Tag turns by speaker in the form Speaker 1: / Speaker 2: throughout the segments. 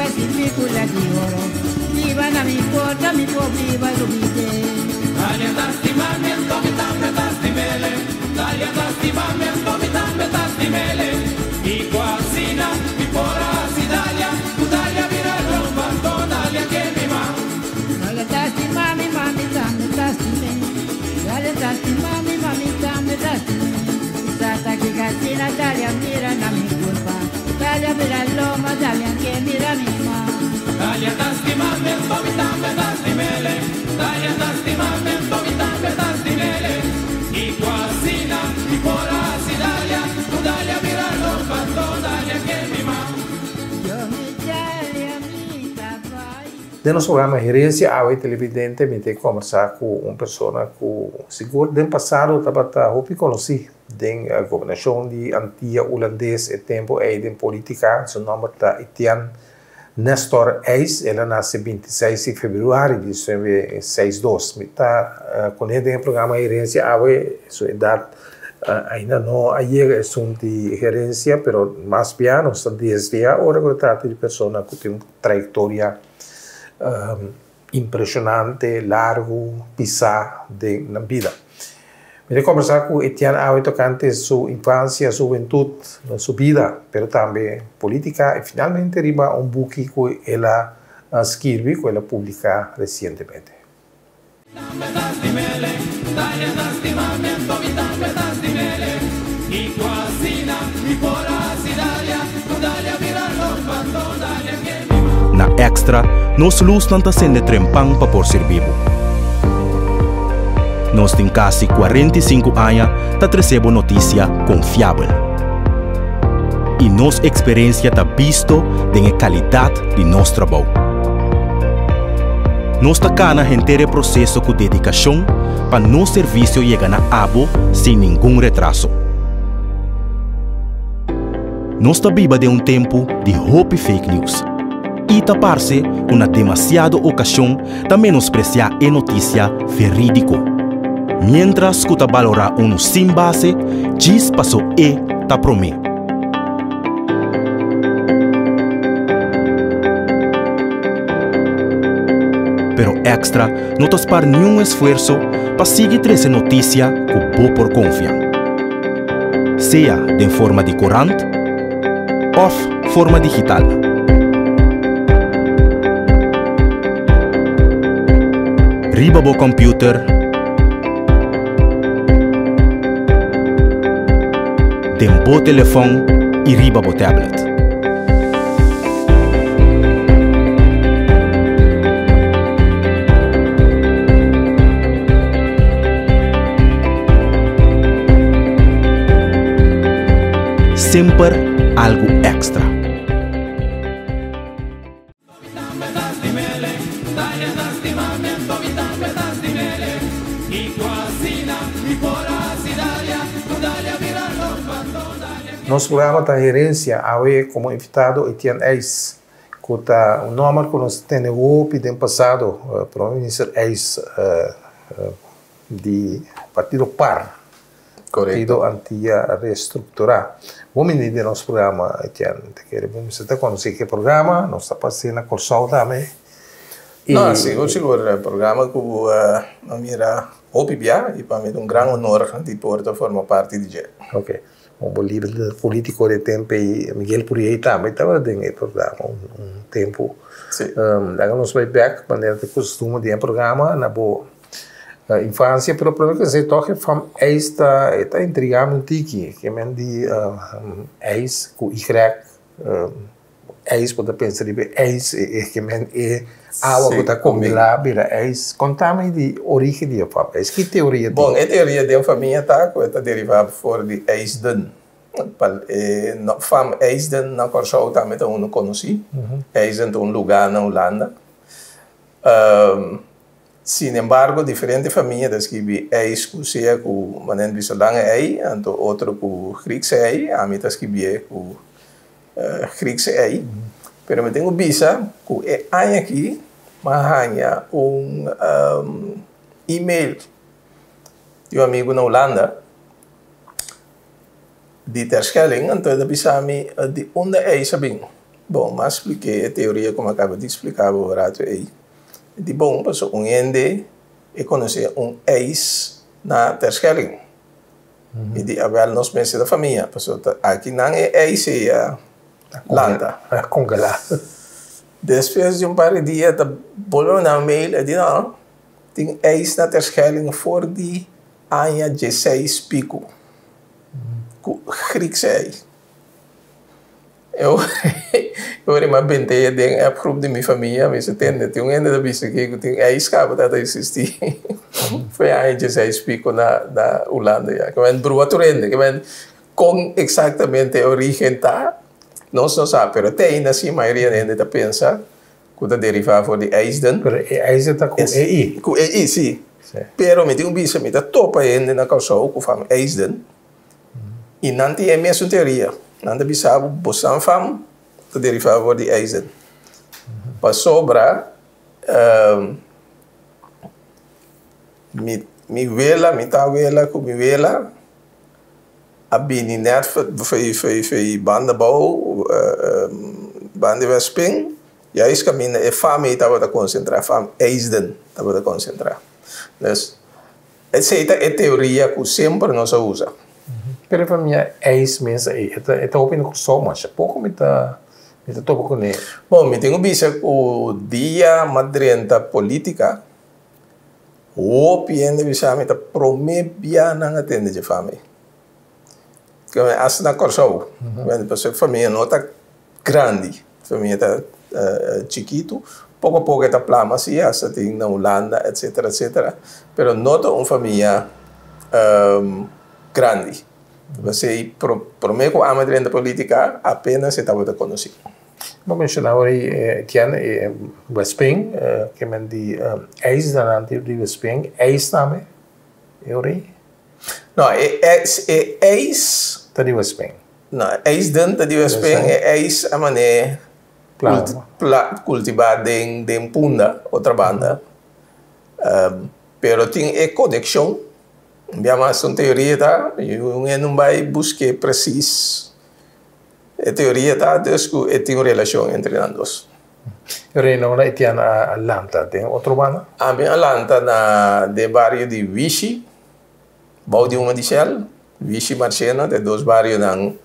Speaker 1: Picula di oro, viva na mi porta, mi può viva l'ubite.
Speaker 2: Talia tasti mame, come tambe tasti mele, talia tasti mame, come tambe tasti mele, i quasina, i porasi Dalia, tu Dalia vira rompa, to Dalia che mi ma.
Speaker 1: Talia tasti mami, mami, tambe tasti me, talia tasti mami, mami, tambe tasti me. Stata che cazzina, Talia mira na mi culpa, Talia mira l'oma, Talia che mira mi ma.
Speaker 2: Talia tasti mame, come tambe tasti mele, talia tasti mame, come tambe tasti mele, i quasina, i porasi Dalia, tu Dalia vira rompa, to Dalia che mi ma.
Speaker 1: Yo mi Talia mi trabalho.
Speaker 3: No nosso programa Gerência Awe Televidente, me tem que conversar com uma pessoa que, seguro, no passado, estava conhecido na governação de Antilha Holandês e tempo aí de política, seu nome é Etienne Nestor Eis, ela nasceu 26 de fevereiro de 1962. Está com ele no programa Gerência Awe, sua idade ainda não chega assunto de gerência, mas mais bem, não está desde agora que trata de pessoa que tem uma trajetória impressionante, largo, pisar na vida. Me conversar com Etienne Awe tocante sua infância, sua juventude, sua vida, mas também política e finalmente arriba book que ela escreve, que ela publica recentemente.
Speaker 4: Na Extra, nós luz não está sendo trempang para por ser vivo. Nós temos quase 45 anos para receber notícia confiável. E nossa experiência está visto da qualidade de nosso trabalho. Nós está cana inteiro processo com dedicação para nosso serviço chegar na abo sem nenhum retraso. Nós está viva de tempo de hope fake news. E tapar-se uma demasiada ocasião de menospreciar a notícia verídica. Mientras que valorar sem base, diz passou e ta promê. Pero Extra não tas par nenhum esforço para seguir essa notícia com boa por confiança. Seja de forma de corante ou forma digital. Riba bo computer, tem bo telefone e riba bo tablet. Sempre algo extra.
Speaker 3: Nosso programa da Gerência Awe como invitado Etienne Eis, que está o nome que nós temos no passado, o primeiro-ministro Eis de Partido PAR, Partido Anti-Reestruturar. Vamos entender nosso programa, Etienne. Você está conhecendo que programa, nós está passando a Corsol também.
Speaker 5: Não, sim, eu chego ao programa que a minha opinião e para mim é grande honor de poder formar parte de ele.
Speaker 3: Ok. O líder político de tempo e Miguel Puriei também estava dentro do programa tempo.
Speaker 5: Sim.
Speaker 3: Daí nós vai back maneira de costume de programa na boa infância, pelo problema que se toca fam esta intrigado um tiki que men de eis com y eis pode pensar de eis que men é água que está combinada vira eis contame de origem de fam eis que teoria
Speaker 5: bom a teoria de uma família tá que está derivada fora de eisden fam eisden na Corsol também eu não conheci eisden é lugar na Holanda. Sin embargo, diferentes famílias que vi eis que seja com manen bisolang ei, anto outro com Griekse ei, a mim que vi com Griekse ei. Pero me tenho bisa que é aqui, mas há e-mail de amigo na Holanda de Terschelling, então ele bisa me de onde é sabing. Bom, mas expliquei a teoria como acaba de explicar o rato aí. De bom, passou ende e conhecer ex na Terschelling. E de avel nos meses da família. Passou aqui não é ex e lanta.
Speaker 3: Congelado.
Speaker 5: Depois de par de dias, bolou na mail e disse, não, tem ex na Terschelling voor die aia 16 pico. Grieks aí. Eu era uma benteia de a grupo de minha família, mas tem ainda da vista que tem a escapa da existir. Foi a gente já explico na Holanda já. Que vem brua torrente, que vem com exatamente a origem tá, nós não sabemos, mas tem ainda assim a maioria ainda pensa que o derivado de eisden.
Speaker 3: Pero eis está com EI.
Speaker 5: Com EI, sim. Pero me tem bicho me tá topa ainda na calçou com fam eisden. E não tem a mesma teoria. Não tem bisabo bosan fam que derivado de eisen. Para sobra mi vela, mi ta vela, com mi vela a bini net foi banda bau banda vesping ja is caminho e fam estava a concentrar fam eisen estava a concentrar. Dus essa é a teoria que sempre nós usa.
Speaker 3: Pero para mim, eis mesmo aí. Está ouvindo só, mas pouco me está topo com ele.
Speaker 5: Bom, me tenho visto o dia madrenta política. O piende bisa me está promebia não atende de família. Que é assim na corso. Quando pessoa família não está grande, família está chiquito. Pouco a pouco está plama assim, assim tem na Holanda, etc, etc. Pero não é uma família grande. Você promete que a madrinha política apenas se estava a conhecer.
Speaker 3: Vamos mencionar aí que é Westping, que é de eis da antiga de Westping, eis também, eu aí.
Speaker 5: Não, é eis.
Speaker 3: Da de Westping.
Speaker 5: Não, eis dentro de Westping é eis a maneira cultivada em Punda, outra banda. Pero tem conexão. Mas uma teoria tá, eu não vai buscar preciso. A teoria tá, tem uma relação entre os dois.
Speaker 3: Eu não lá tem a Atlanta, tem outro banda?
Speaker 5: A minha Atlanta na de bairro de Vichy, Bau de uma de Shell, Vichy Marchena, de dois bairros não.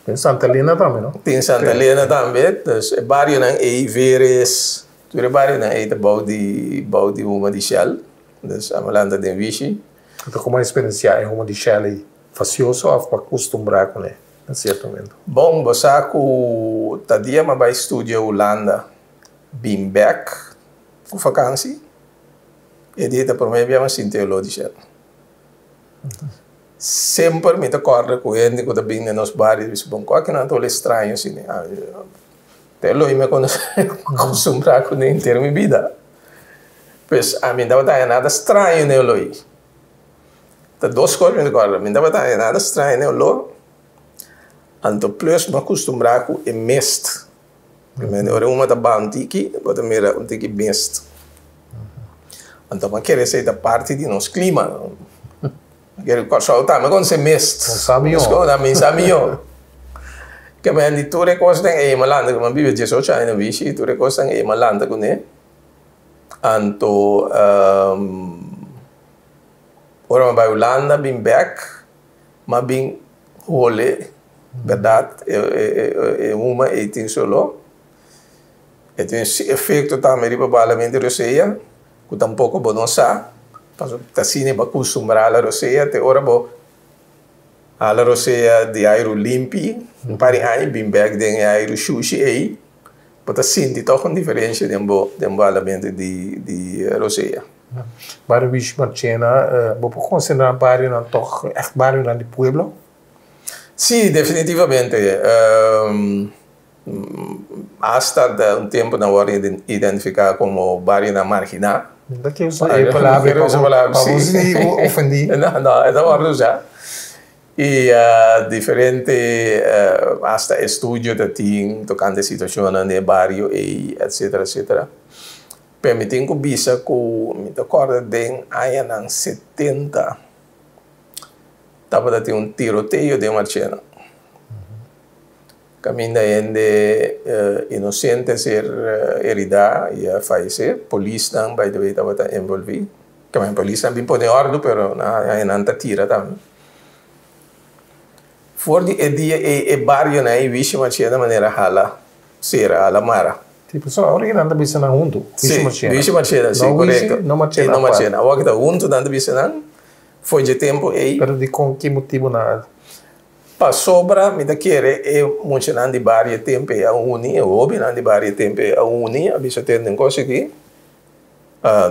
Speaker 3: Tem Santa Helena também, não?
Speaker 5: Tem Santa Helena também, dus bairro não é Veres, tudo bairro não é Bau de uma de Shell, dus a Atlanta de Vichy.
Speaker 3: Então, como a experiência é uma de Shelley facioso ou para acostumbrar com ele, em certo momento?
Speaker 5: Bom, você que dia mas vai estudar Holanda, Bimbeck, com vacância, e dita por mim é assim teologia. Sempre me acordo com ele quando bem nos bares, bom, qual que não é estranho assim, teologia me acostumbrar com ele inteiro minha vida. Pois a mim não é nada estranho teologia. Duas coisas me acordo, me dava nada estranho, né, lo. Anto plus me acostumbrar com o mest. Ora uma da bantiki, outra mera um tiki mest. Anto me querer ser da parte de nosso clima. Quero só tá, mas quando se mest.
Speaker 3: Samio.
Speaker 5: Escola me samio. Que me andi tu recosta em Malanda, que me vive 18 anos Vichy, tu recosta em Malanda com né. Anto ora ma vai Holanda, bem back, mas bem rolê, verdade, é uma e tem solo. E tem efeito também provavelmente Rússia, que tampouco bom não sabe, mas tá assim para acostumar a Rússia, até ora bom a Rússia de aero limpo, para aí bem back de aero sushi aí, para sentir toch uma diferença de provavelmente de Rússia.
Speaker 3: Bairro Vichy Marchena, vou considerar bairro não toch echt bairro não de pueblo?
Speaker 5: Sim, definitivamente. Hasta um tempo não era identificado como bairro na marginal.
Speaker 3: Daqui usa a palavra para você ofender.
Speaker 5: Não, é da hora já. E diferente hasta estudo da tem tocando a situação no bairro e etc, etc. Permitindo que bisa que me recordo de aí nos 70 estava a ter um tiroteio de Marchena. Camina de inocente ser herida y a fallecer. Polícia by the way, estava envolvido. Que a polícia também pode ordem, pero na nanta tira também. Voor die dia barrio na vixe machia da maneira hala, sera hala mara.
Speaker 3: Tipo, só a original da bisa nang hundu.
Speaker 5: Sim, vixe machia, sim, correto.
Speaker 3: Não machia
Speaker 5: não machia. Agora que tá junto dando bisa nang, foi de tempo aí.
Speaker 3: Pero de com que motivo nada?
Speaker 5: Pa sobra, me da querer muito nandi barrio tempo a uni, obi nandi barrio tempo a uni, a bisa tendo em coisa aqui.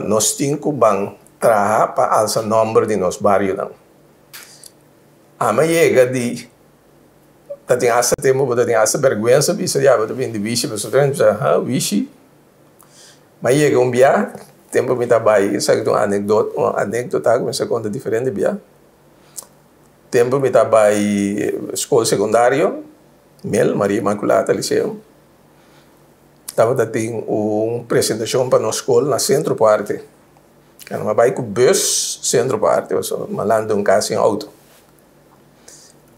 Speaker 5: Nós cinco bang traha pa alça número de nos barrio não. A me chega de tem essa tempo, tem essa vergonha, bisa já vou vir de bicho, pessoa tem bicho. Mas chega dia, tempo me tá bai, sabe uma anedota, começa a contar diferente dia. Tempo me tá bai escola secundária, Maria Imaculada Liceu. Tava tem apresentação para nossa escola na Centro Parte. Cara, mas vai com bus Centro Parte, eu sou malando casa em auto.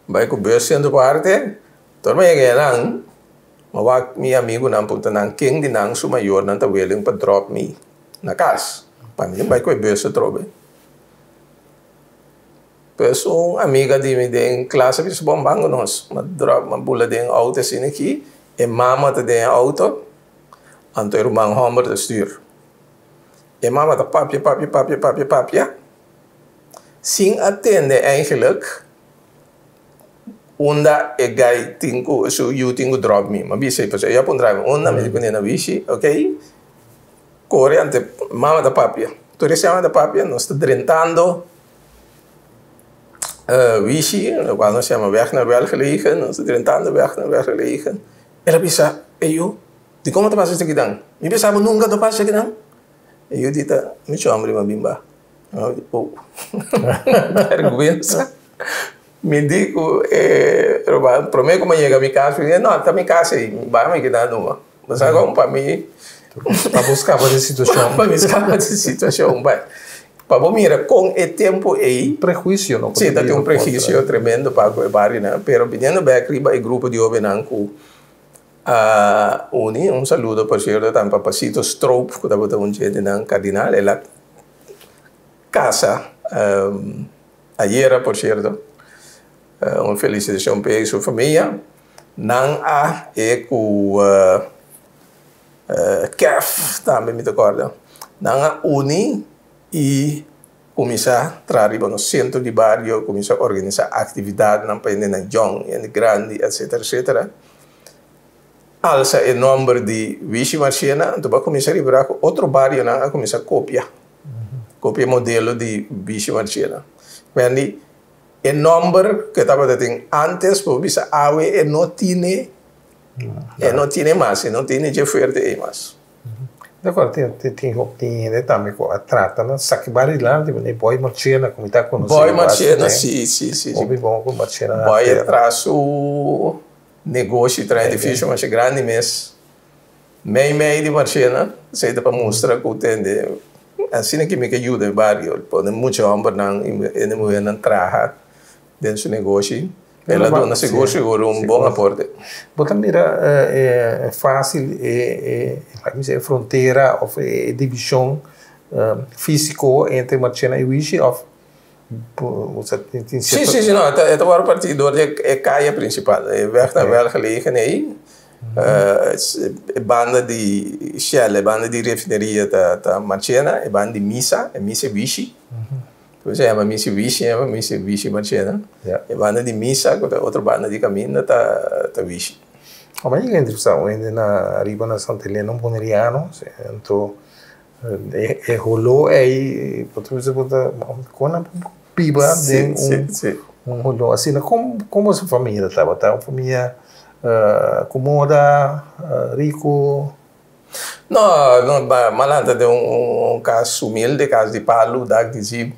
Speaker 5: Vai com bus Centro Parte, todo mundo é lang, mas meu amigo não ponta não quem de não sou maior não tá willing para drop me na casa. Para mim vai com bus trobe. Pessoa amiga de mim em classe bis bombango nós, mas drop uma bula de auto assim aqui, e mama tá de auto. Anto irmão Homer de stuur. E mama tá papia. Sim atende eigenlijk. Onda e gai tinko, so you tinko drop me. Ma bisa pa siya pun drive. Onda me dico na bici, ok? Corre ante mama da papia. Tu resiamo da papia, non sta drentando. Bici, quando siamo weg naar wel gelegen, non sta drentando weg naar wel gelegen. E la bisa, e io? Di como te pasa aqui dan? Me pensava nunca te pasa aqui dan? E eu dita, me chamo de uma bimba. Vergüenza. Me digo, promete como chega a minha casa, e não, tá minha casa aí, vai me quedar numa. Mas agora para mim,
Speaker 3: para buscar a situação.
Speaker 5: Para buscar a situação, vai. Para mira, com o tempo aí,
Speaker 3: prejuízo, não?
Speaker 5: Sim, tem prejuízo tremendo para o barrio, né? Pero vindo back riba, o grupo de Obenanco, un saludo por cierto a Papacito Stroop, que estava um dia de Cardinal, ela casa ayer, por cierto, uma felicitação para sua família, não há com CAF, também me recordo, não há uni e começar a trabalhar no centro de barrio, começar a organizar atividades na Jong, na Grande, etc, etc. Alça o número de Vichy Marchena, então vai começar a liberar outro barrio, a começar a copiar. Copia modelo de Vichy Marchena. Quindi, o número que estava tendo antes, por bisa awe, não tinha mais, não tinha de oferta mais.
Speaker 3: Agora, tem também a trata, né? Só que barrio lá, tipo, Boy Marchena, como está conhecido.
Speaker 5: Boy Marchena, sim.
Speaker 3: Ouvi bom com Marchena.
Speaker 5: Boy atrás o negócio traz difícil, mas é grande mesmo. Meio de Marchena, sei para mostrar que tem assim que me ajuda o barrio, pode muito homem não mulher não trabalha dentro do negócio. Ela dona seguro bom aporte.
Speaker 3: Bota mira é fácil é fronteira ou divisão físico entre Marchena e Vichy ou
Speaker 5: sim, não, é o partidor é caia principal, é wel gelegen aí, banda de Shell, banda de refineria da Marchena, é banda de Missa Vichy. Depois é uma Missa Vichy Marchena, é banda de Missa, outra banda de caminho da Vichy.
Speaker 3: Mas é interessante, ainda na arriba na Santa Helena, Boneriano, então rolou aí, pode botar com a piba de rolou assim, como a sua família estava, tá? Uma família acomoda, rico.
Speaker 5: Não, malanta de caso humilde, caso de palo, da de zip.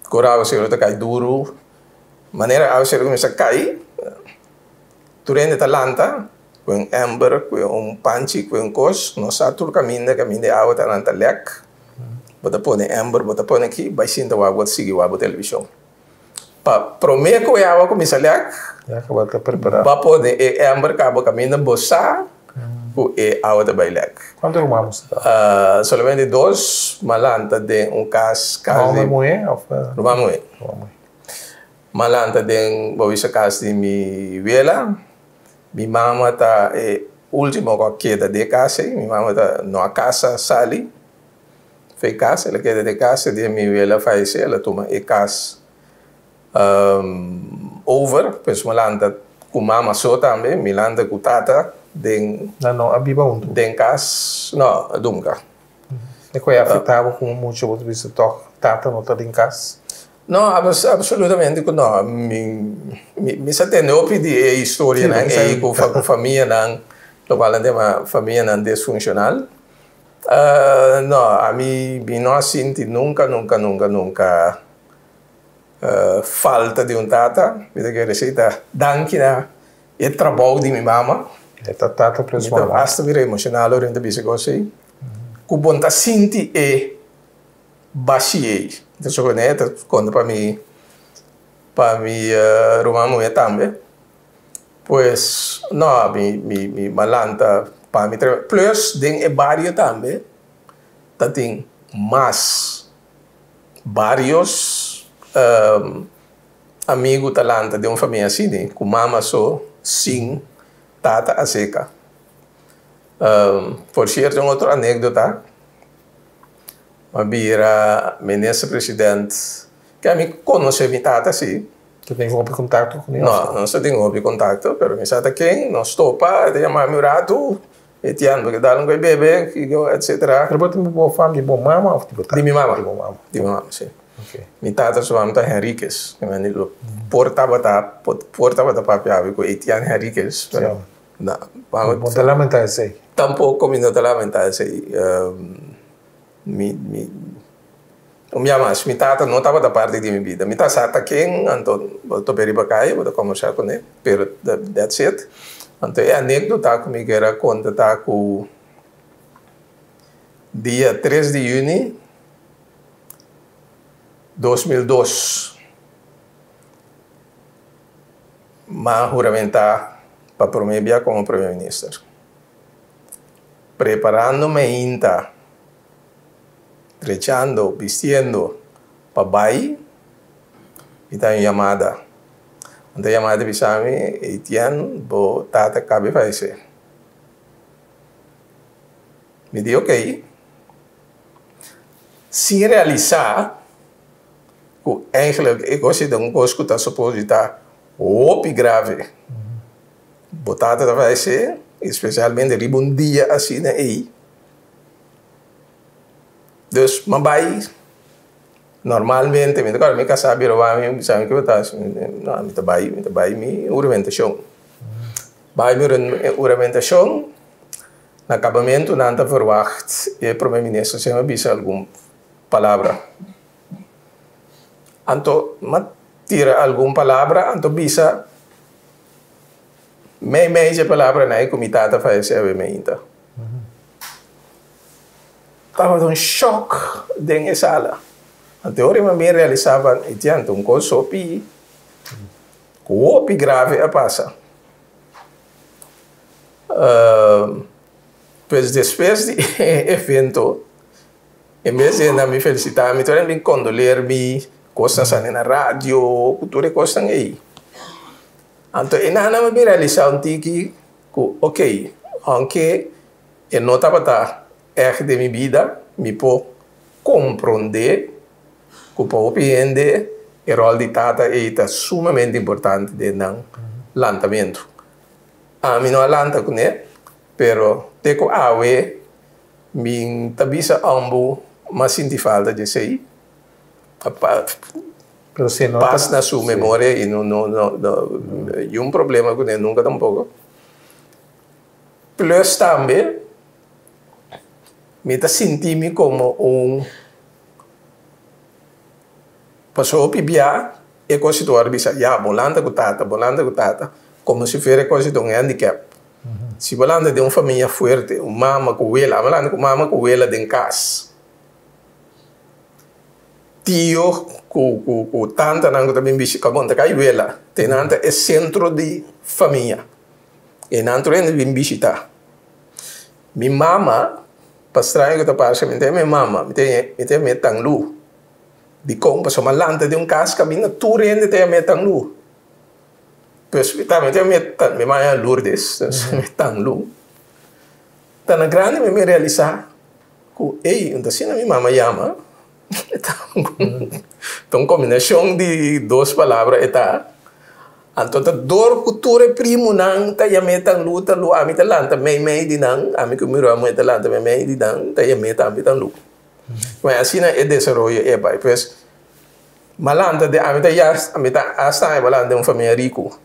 Speaker 5: Corava se eu cai duro, maneira ao ser começa a cair, durante Atalanta, com amber, com panchi, com cos, nós atur caminho de água Atalanta lek, bota pôr amber, bota pôr aqui, vai sentar o água seguir o água televisão. prometo que eu vou começar
Speaker 3: Já acabou de preparar.
Speaker 5: para poder embarcar para caminho bossa que é a outra bailek.
Speaker 3: Quanto rumamos está?
Speaker 5: Solamente 2 malanta de caso
Speaker 3: Uma mulher?
Speaker 5: Rumah mulher. Malanta de bawisa casa de mi vela. Mi mama ta último que queda de casa. Mi mama ta no a casa sali. Fez casa, ela queda de casa de mi vela faz ela toma casa over, pues malanta com mama só também, milanda com tata den
Speaker 3: Não, a biba unto.
Speaker 5: den casa, não, nunca.
Speaker 3: E qual é afetava com muito outro visto toque tata não tá em casa?
Speaker 5: Não, absolutamente não. Me só tem opinião de história, né? É com família não, local é uma família não disfuncional. Não, a mim não sinto nunca falta de tata. Me que receita danke e trabalho de minha mama.
Speaker 3: É tata principalmente.
Speaker 5: Basta vir emocional orienta bisa gosei. Ku bonta sinti e baixei. Então só conecta quando para mim rumah mulher também. Pues não, mi malanta para mim plus den e barrio também. Tá tem mais vários amigos talanta de uma família assim, né? Com mama só sim tata a seca. Por certo, outra anécdota. Uma bira, ministro presidente, que a mim conhece minha tata, sim.
Speaker 3: Tu tem algum contato com ele?
Speaker 5: Não só tenho algum contato, mas minha tata quem, não estou para, tem chamar meu rato, etian, porque dá um bebê, etc.
Speaker 3: Mas você tem boa família, boa mama ou tipo tata?
Speaker 5: De minha mama.
Speaker 3: De boa mama.
Speaker 5: De minha mama, sim.
Speaker 3: Ok.
Speaker 5: Minha tata se chama Henriquez, que é o portava da papel, com etian Henriquez. Não,
Speaker 3: vamos te lamentar isso aí.
Speaker 5: Tampouco me nota lamentar isso aí. Minha tata não estava da parte de minha vida. Minha tata quem, então, estou para cá, vou conversar com ele, pero that's it. Então, é anécdota comigo era quando está com dia 3 de junho de 2002. Mas juramentar para prometer como primeiro-ministro. Preparando-me ainda, trechando, vistiendo para baile, e tem chamada. Então, a chamada me Etienne, vou tata cabe fazer. Me disse, ok. Se realizar, o eigenlijk, eu gosto de coisa que está suposto estar grave. Botata vai ser, especialmente um dia assim, né? Dus, mas vai, normalmente, agora me casar, eu vou sabe que eu tá, não, me vai me orientação. Vai me orientação, no acabamento não está verwacht, e primeiro-ministro se me bisa alguma palavra. Então, mas tira alguma palavra, então bisa meia palavra na comitada faz a ainda. Estava um choque dentro da sala. A teoria me realizava e tinha um coisa grave a passar. Pois depois do evento, em vez de me felicitar, me tornei condoler-me, coisas na rádio, cultura coisas aí. Então, eu não me realizava um tiki, ok, aunque eu não estava de minha vida, me pode compreender, que pode compreender o rol de tata é sumamente importante no lançamento. A mim não lanta com ele, pero teco awe, me tabisa ambo, mas sinto falta de sei. Passa na sua memória e não um problema com ele nunca tampouco. Plus também, me senti-me como pessoa pibia e considerar bisa ya bolanda gutata, como se fosse coisa de handicap. Se bolanda de uma família forte, mama com ela, bolanda com mama com ela de casa. tio, com tanta, não também bicho, como tá caiuela, tem nanta é centro de família. E nanto é bem visitar. Minha mama, pastraio que tá parcialmente minha mama, me tem metang lu. Di kong paso malanta de casa kami na turende te metang lu. Pues me tem metan, me maya Lourdes, metang lu. Tá na grande me realizar que ei, onde assim minha mama chama. Então combinação de duas palavras eta. Então dor cultura primo nang ta yametang lu ta lu ami talanta may di nang ami kumiro amo talanta may di nang ta yameta ami tang lu. Mas assim é desarrollo é pai, pues malanta de ami ta yas ami ta hasta malanta de uma família rico.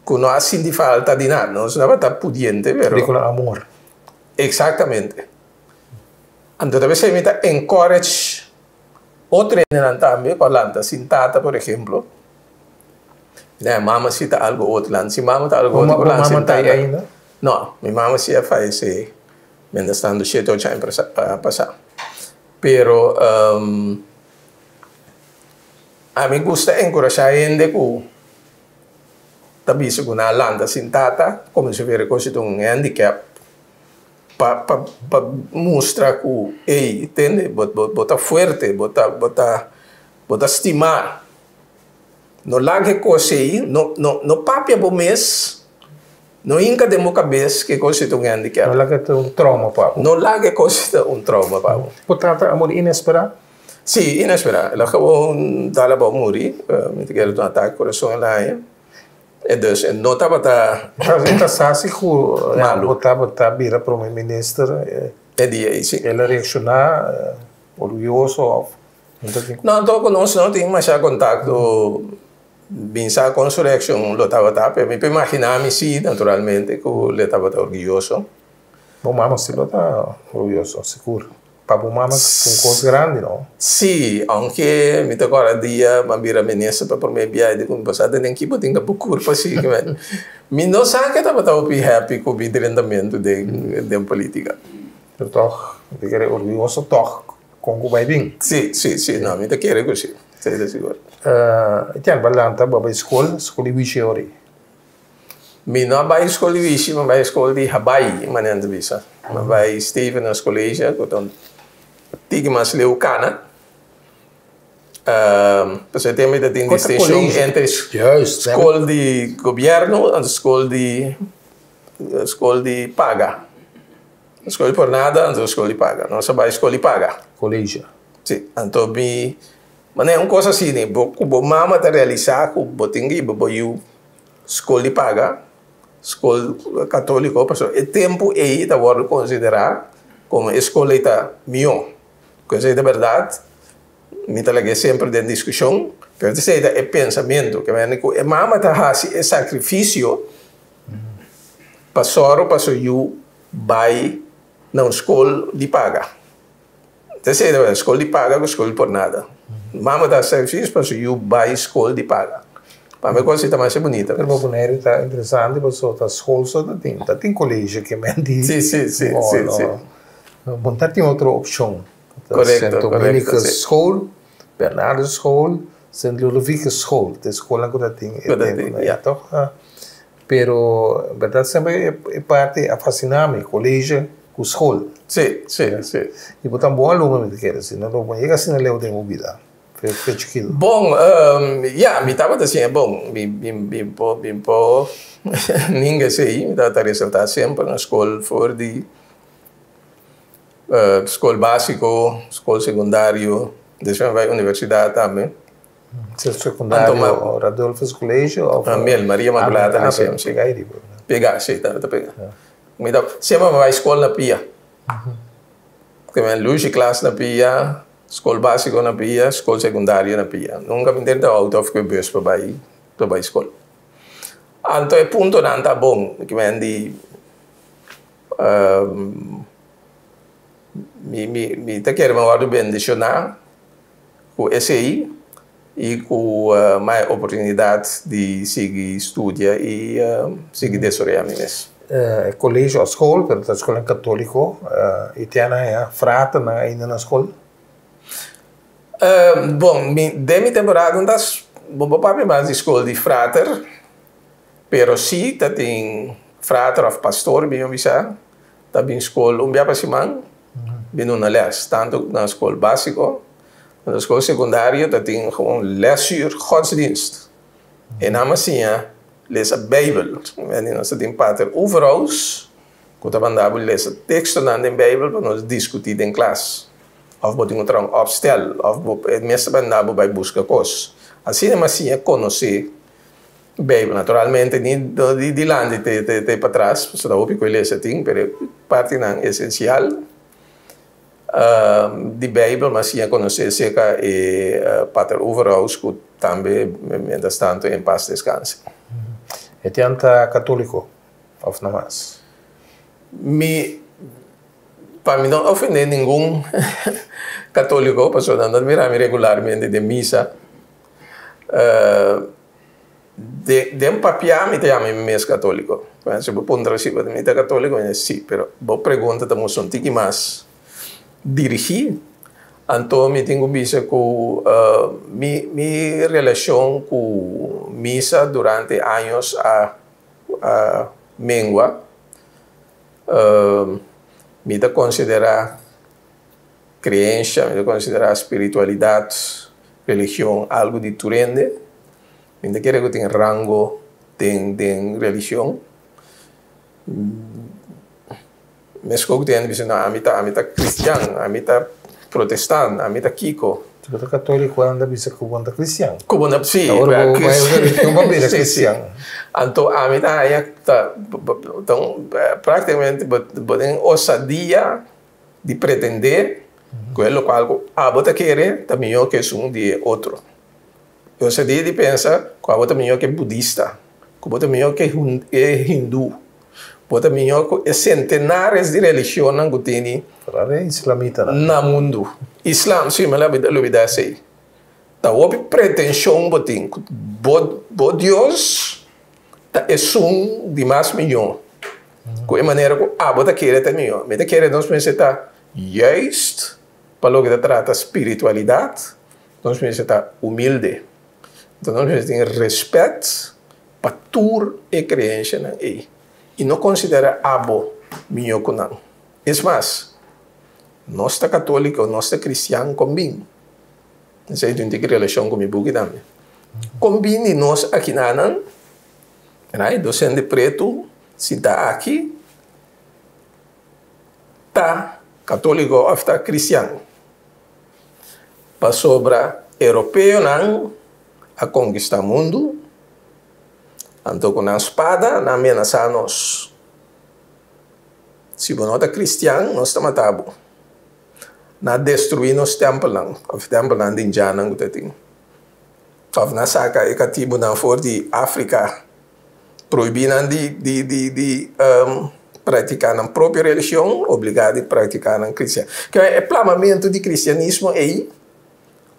Speaker 5: Que não assim de falta de nada, não se tá pudiente, pero
Speaker 3: Rico amor.
Speaker 5: Exactamente. Então talvez se me encourage outra também com a lanta sintata, por exemplo. Né, mama cita algo outro lá, se mama tá algo outro lá,
Speaker 3: tá aí ainda?
Speaker 5: Não, minha mama se faz ainda estando 7 ou 8 anos para passar. Pero a mim gusta encorajar a gente que também se com a lanta sintata, como se vê que um handicap, para mostrar que, ei, entende, bota forte, bota estimar. No lage coisa aí, no papia bo mês, no inca de mo cabeça que coisa tu handicap.
Speaker 3: No lage um trauma pa.
Speaker 5: No lage coisa trauma pa.
Speaker 3: Portanto, amor inesperado?
Speaker 5: Sim, inesperado. Ela acabou dala ba morrer, me te quero um ataque coração lá, e dus en nota bata.
Speaker 3: Então sasi ku bota bira primeiro-ministro.
Speaker 5: É dia isso.
Speaker 3: Ela reaccionar orgulhoso.
Speaker 5: Não, estou conosco, não tenho mais contato. Binsa Consurrection lo estaba tapé, me imaginaba sí, naturalmente, que le estaba orgulloso.
Speaker 3: Bom, mama sí lo está orgulloso, seguro. Para mama un cosa grande, ¿no?
Speaker 5: Sí, aunque me tocó el día, me mira menesa para por mi viaje de como pasada en equipo tenga por sí, que me no sabe que estaba happy con el rendimiento de política.
Speaker 3: Pero toch, te quiere orgulloso toch con Cubaidín.
Speaker 5: Sí, no, me te quiere que sí.
Speaker 3: Tian balanta ba escola de Wichiori.
Speaker 5: Mi não vai escola de Wichi, mas vai escola de Hawaii, manhã visa. Mas vai Steven nas colégio, então tive mais leucana. Você tem muita distinção entre escola de governo e escola de paga. Escola por nada e escola de paga. Não se vai escola de paga.
Speaker 3: Colégio.
Speaker 5: Sim, então mas é uma coisa assim, né? Como mama está realizar, como botingi, boboiu, escola de paga, escola católica, é tempo aí está agora considerar como escola está melhor. Coisa é verdade, me está lá sempre de discussão, mas isso é pensamento, que a mama está fazendo sacrifício, para eu vai na escola de paga. Então, é a escola de paga com escola por nada. Mama dá serviço para eu vai escola de paga. Para mim, coisa está mais bonita.
Speaker 3: Pero o bonero está interessante, porque a escola só tem colégio que mendi.
Speaker 5: Sim.
Speaker 3: Bom, tem outra opção.
Speaker 5: Correto.
Speaker 3: Dominica School, Bernardo School, St. Ludovico School. A escola que tem. Pero, verdade, sempre é parte a fascinar-me, colégio com escola.
Speaker 5: Sim.
Speaker 3: E botar um bom aluno, me quer dizer, não chega assim na leu de vida.
Speaker 5: Bom, me estava assim, bom, bem pouco, ninguém sei, me estava a ressaltar sempre na escola fora de escola básico, escola secundário, depois vai à universidade também.
Speaker 3: Secundário, Radolfo's Colégio?
Speaker 5: Maria Imaculada, pegar, sim, estava a pegar. Sempre vai à escola na Pia. Porque eu luxo classe na Pia, escola básica na Pia, escola secundária na Pia. Nunca me entendo out of que bus para a escola. Então, é ponto não está bom, que me andi me te quero agora bem adicionar com esse aí e com mais oportunidade de seguir estudar e seguir desenvolver mesmo.
Speaker 3: Colégio, a escola, pero a escola é católico, e tem a frata ainda na escola?
Speaker 5: Bom, de minha temporada, não vou para mais de escola de frater, pero sim, tem frater of pastor, bem bisa, também escola, biar para simang, bem uma les, tanto na escola básica, na escola secundária, tem gewoon lesuur godsdienst. En dan assim, lees a Bijbel. En als het in pater overal, quando mandava lees a texto na Bijbel para nós discutir em classe. Of boting um trão opstel, of meeste mandava vai buscar coisas. Assim é assim conhecer Bijbel. Naturalmente, de lá de para trás, você dá ouvindo que lees a ting, mas parte não essencial de Bijbel, mas sim conhecer seca e pater overal, que também, mientras tanto, em paz descanse.
Speaker 3: É tanta católico, of não mais?
Speaker 5: Para mim não ofender nenhum católico, porque eu não me regularmente de missa. De um papiar, me chamo mesmo católico. Se eu perguntar se eu sou católico, eu sim, mas eu pergunto também se eu tenho mais dirigir. Então, me tenho visto que minha relação com missa durante anos a mengua. Me da considerar crença, me da considerar espiritualidade, religião, algo diferente. Me da querer que tem rango de religião. Mas que tem dizendo, a mim tá cristiano, a mim tá protestante, a mim tá kiko.
Speaker 3: Tu tá católico anda bisa que bom da cristiano.
Speaker 5: Que bom da sim,
Speaker 3: não vai cristiano.
Speaker 5: Então a mim tá aí então praticamente podem ousadia de pretender que é o qual a bota querer também que é um de outro. Ousadia de pensar que a bota melhor que é budista, que a bota melhor que é hindu. Bota melhor que centenares de religiões que tem
Speaker 3: é islamita
Speaker 5: na mundo. Islam, sim, mas não é assim. Então, houve pretensão botin, bo Deus é um de mais milhão. Com a maneira que a bota querer também, mas a querer nós pensamos justo para o que trata espiritualidade, nós pensamos humilde. Então, nós pensamos respeito para tudo e crença na ei. E não considera abo melhor que não. É mais, nós católicos, nós cristianos combinam. Não sei se tem relação com o meu também. Combine nós aqui na Anan, docente preto, se está aqui, está católico ou está cristiano. Para sobra europeu, não, a conquistar o mundo, então, com a espada, não ameaçar nós. Se você não é cristiano, nós estamos matando. Não destruir os templos, os templos de Indiana, que tem. Ou na saca, é que não for de África, proibindo de praticar a própria religião, obrigado a praticar a cristianismo. Que é plamamento de cristianismo aí,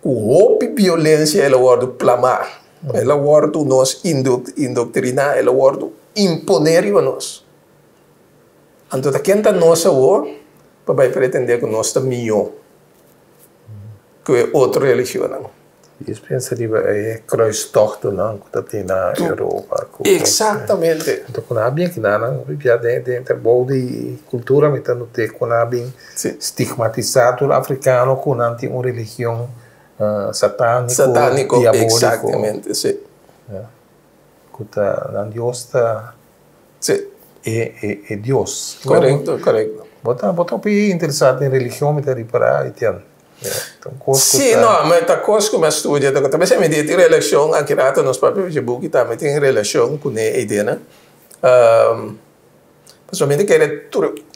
Speaker 5: o violência é o word plamar. Ela word nos indoctrinar, ela word imponer a nós. Então, quem está nossa para pretender que nós estamos melhor que outra religião.
Speaker 3: Isso pensa de kruistochten, não? Que tem na Europa.
Speaker 5: Exatamente.
Speaker 3: Então, quando há bem que não, já dentro de cultura, mas não tem quando há bem estigmatizado o africano com não tem uma religião satânico, diabólico.
Speaker 5: Exatamente, sim.
Speaker 3: Que Deus está...
Speaker 5: Sim.
Speaker 3: É Deus.
Speaker 5: Correto, correto.
Speaker 3: Bota interessado em religião, mas está para Então,
Speaker 5: sim, não, mas a coisa que eu estudo, também se me diz tem relação, aqui rato nos próprios Facebook também tem relação com a ideia, né? Pessoalmente,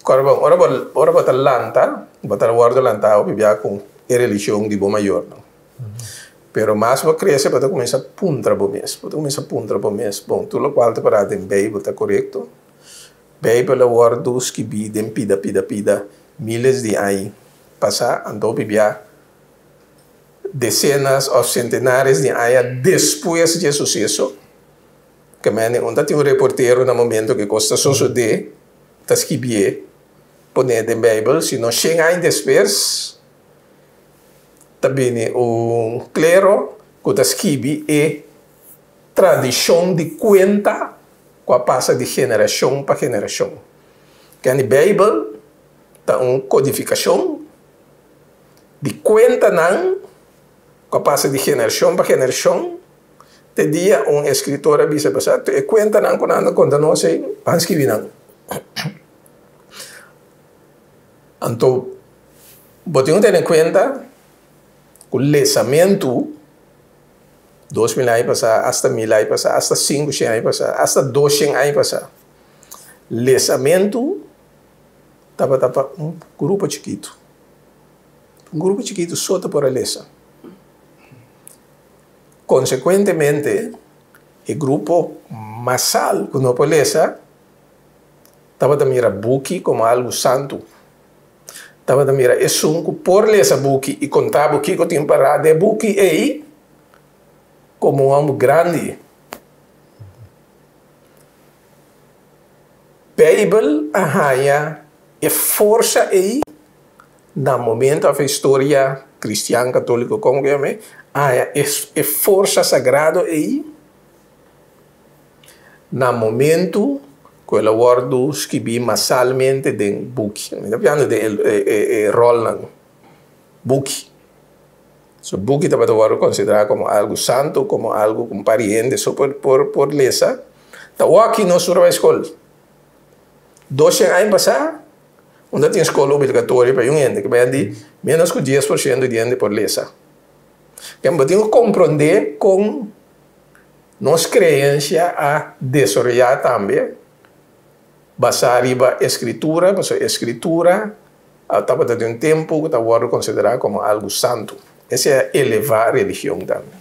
Speaker 5: ora botar lanta, botar guarda lanta, ou bibia com a religião de bom maior, não? Pero mais para crescer, para começar a puntra para o mês, Bom, tudo o qual te parado em Bíblia, está correto? Bíblia é o wordos que bidem, pida, miles de anos. Passar, então, bibia dezenas ou centenares de anos depois de sucesso. Que onde tem um reporteiro no momento que custa só de escrever, poner em Bíblia, se não 100 anos depois, também clero que está escrevi é tradição de conta que passa de geração para geração. Que a Bíblia está uma codificação de conta não que passa de geração para geração. Te dia escritor avisa passar e conta não quando anda conta não sei para escrever não. Então, botamos ter em conta que o lesamento 2000 anos passar, hasta 1000 anos passar, hasta 500 anos passar, hasta 200 anos passar. Lesamento estava grupo chiquito. Grupo chiquito só por a lesa. Consequentemente, o grupo massal que não pode lesa estava a mirar buki como algo santo. Estava a mirar é sunco por lesa buki e contar buki que tinha parado de buki aí como algo grande. Bíblia arranha é força aí no momento da história cristã católica como que é força sagrada aí no momento que ela guarda escrevi massalmente de book. Não piano de Roland book. So book estava considerado como algo santo, como algo com pariente, só por lesa. Então aqui nós surra a escola. 200 anos passar, onde tem escola obrigatória para um ente que vai de menos que 10% de ente por lesa. Que nós temos que compreender com nossa crença a desarrollar também, basar riba escritura, mas a escritura estava de um tempo que estava considerado como algo santo. Essa é elevar a religião também.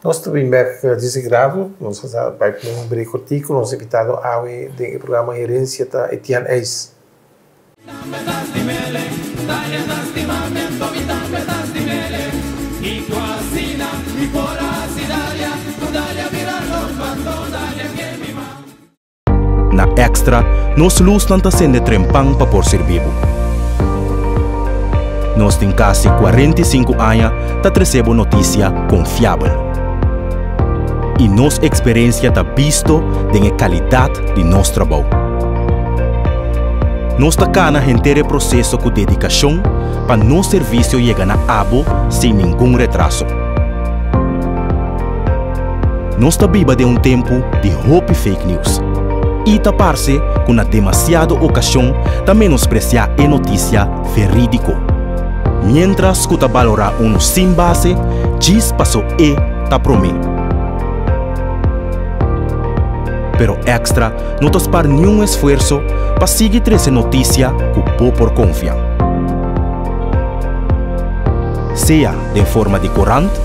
Speaker 3: Nós também desagrado, nós vai um break artigo, nós invitado ao do programa Herência da Etienne Eis.
Speaker 4: Na Extra, nós luz não está sendo trempang para por ser vivo. Nós temos quase 45 anos para receber notícia confiável. E nossa experiência está visto da qualidade de nosso trabalho. Nós está cá na inteiro processo com dedicação para nosso serviço chegar na abo sem nenhum retraso. Nós está viva de um tempo de hope fake news. E tapar-se com demasiada ocasião de menospreciar a notícia verídico. Mientras que valorar sem base, diz passou e tá promê. Pero Extra não está para nenhum esforço para seguir essa notícia que o povo confia. Seja de forma de corante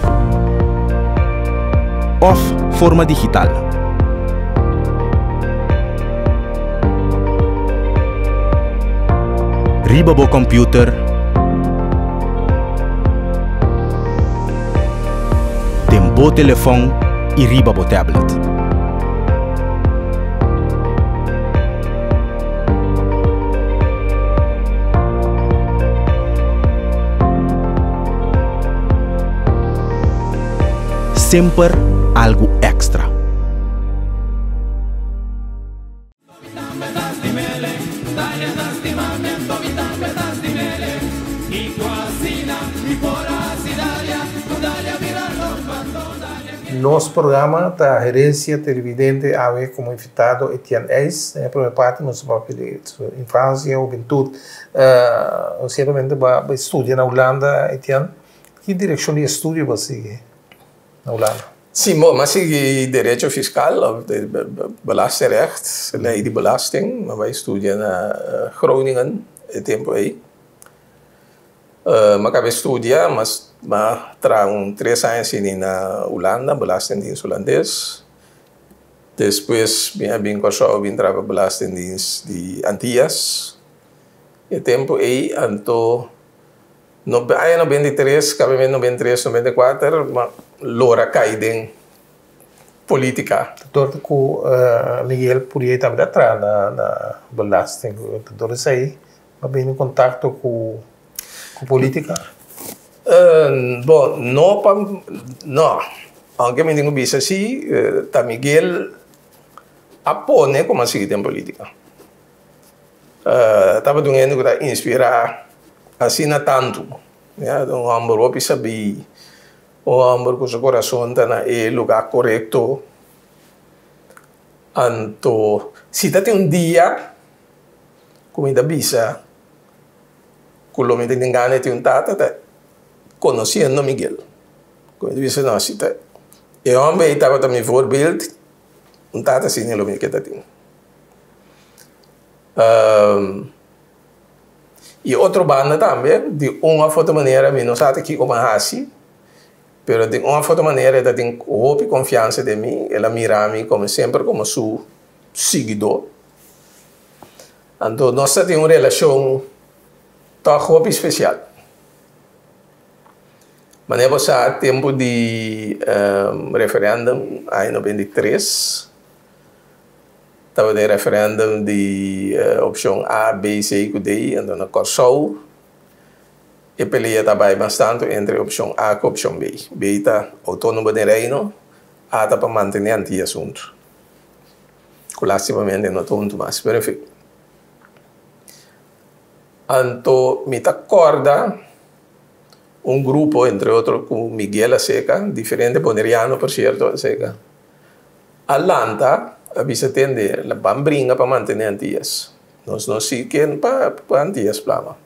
Speaker 4: ou forma digital. Riba bo computer, tem bo telefone e riba bo tablet. Sempre algo extra.
Speaker 3: Nosso programa da Herência Televidente AVE como invitado Etienne Eis, na primeira parte, nosso papel de infância, juventude. Certamente vai estudar na Holanda, Etienne. Que direção de estudo você segue na Holanda?
Speaker 5: Sim, mas segui direito fiscal, belastingrecht, lei de belasting, maar wij studeren na Groningen, het tempo aí. Maar acabei estudar, mas trago 3 anos na Holanda, belastingdienst holandês. Depois, vim com vim trabalhar belastingdienst de Antillas. E tempo aí, então, no 93, acabei em 93, 94, mas Lora caída política.
Speaker 3: Doutor, que Miguel podia também entrar na belasting. Doutor, isso aí, vai vir em contato com política?
Speaker 5: Bom, no. Aunque me digo bisa así, ta Miguel apone como así en política. Estava doendo que está inspira assim na tanto, né? Um homem que sabe, um homem com seu coração está na lugar correto. Então, se tá tem um dia, como ainda bisa, que o homem tem engano tem um tata, conhecendo Miguel. Como ainda bisa não, se tá, e o homem estava também voorbeeld, um tata assim no homem que tá tem. E outra banda também, de uma outra maneira, não sabe aqui como assim, mas de uma outra maneira, ela tem hope e confiança de mim, ela mira a mim como sempre, como seu seguidor. Então, nós temos uma relação tão especial. Mas nós temos tempo de referendum em 93. Estava de referendum de opção A, B, C e D, então na Corsou. E peleia também bastante entre opção A e opção B. B está autônomo de reino, A está para manter anti-assunto. Classicamente não tanto mais, mas enfim. Então, me acorda um grupo, entre outros, com Miguel Aseca, diferente boneriano, por certo, Aseca. Atlanta, avisa tende, la bambringa para manter antias. Nós não se querem para antias plama.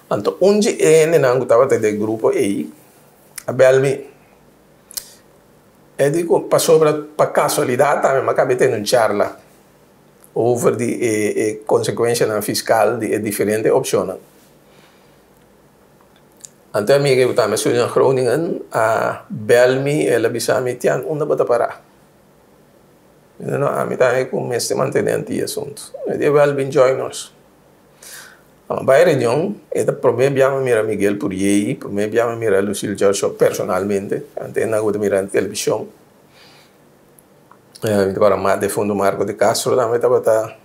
Speaker 5: Então, onde não estava do grupo aí, a Belmi, eu digo, para casualidade também, mas acabei tendo uma charla over a consequência fiscal de diferentes opções. Então, amiga, eu também sou em Groningen, a Belmi, ela bisa-me, tian, onde bota parar? Não, a mim também começa a manter esse assunto. Eu vou join us. A vai reunião, esta problema me mira Miguel por aí, problema me mira Lucille George personalmente, antes não vou mirar na televisão. Agora mais de fundo Marco de Castro também estava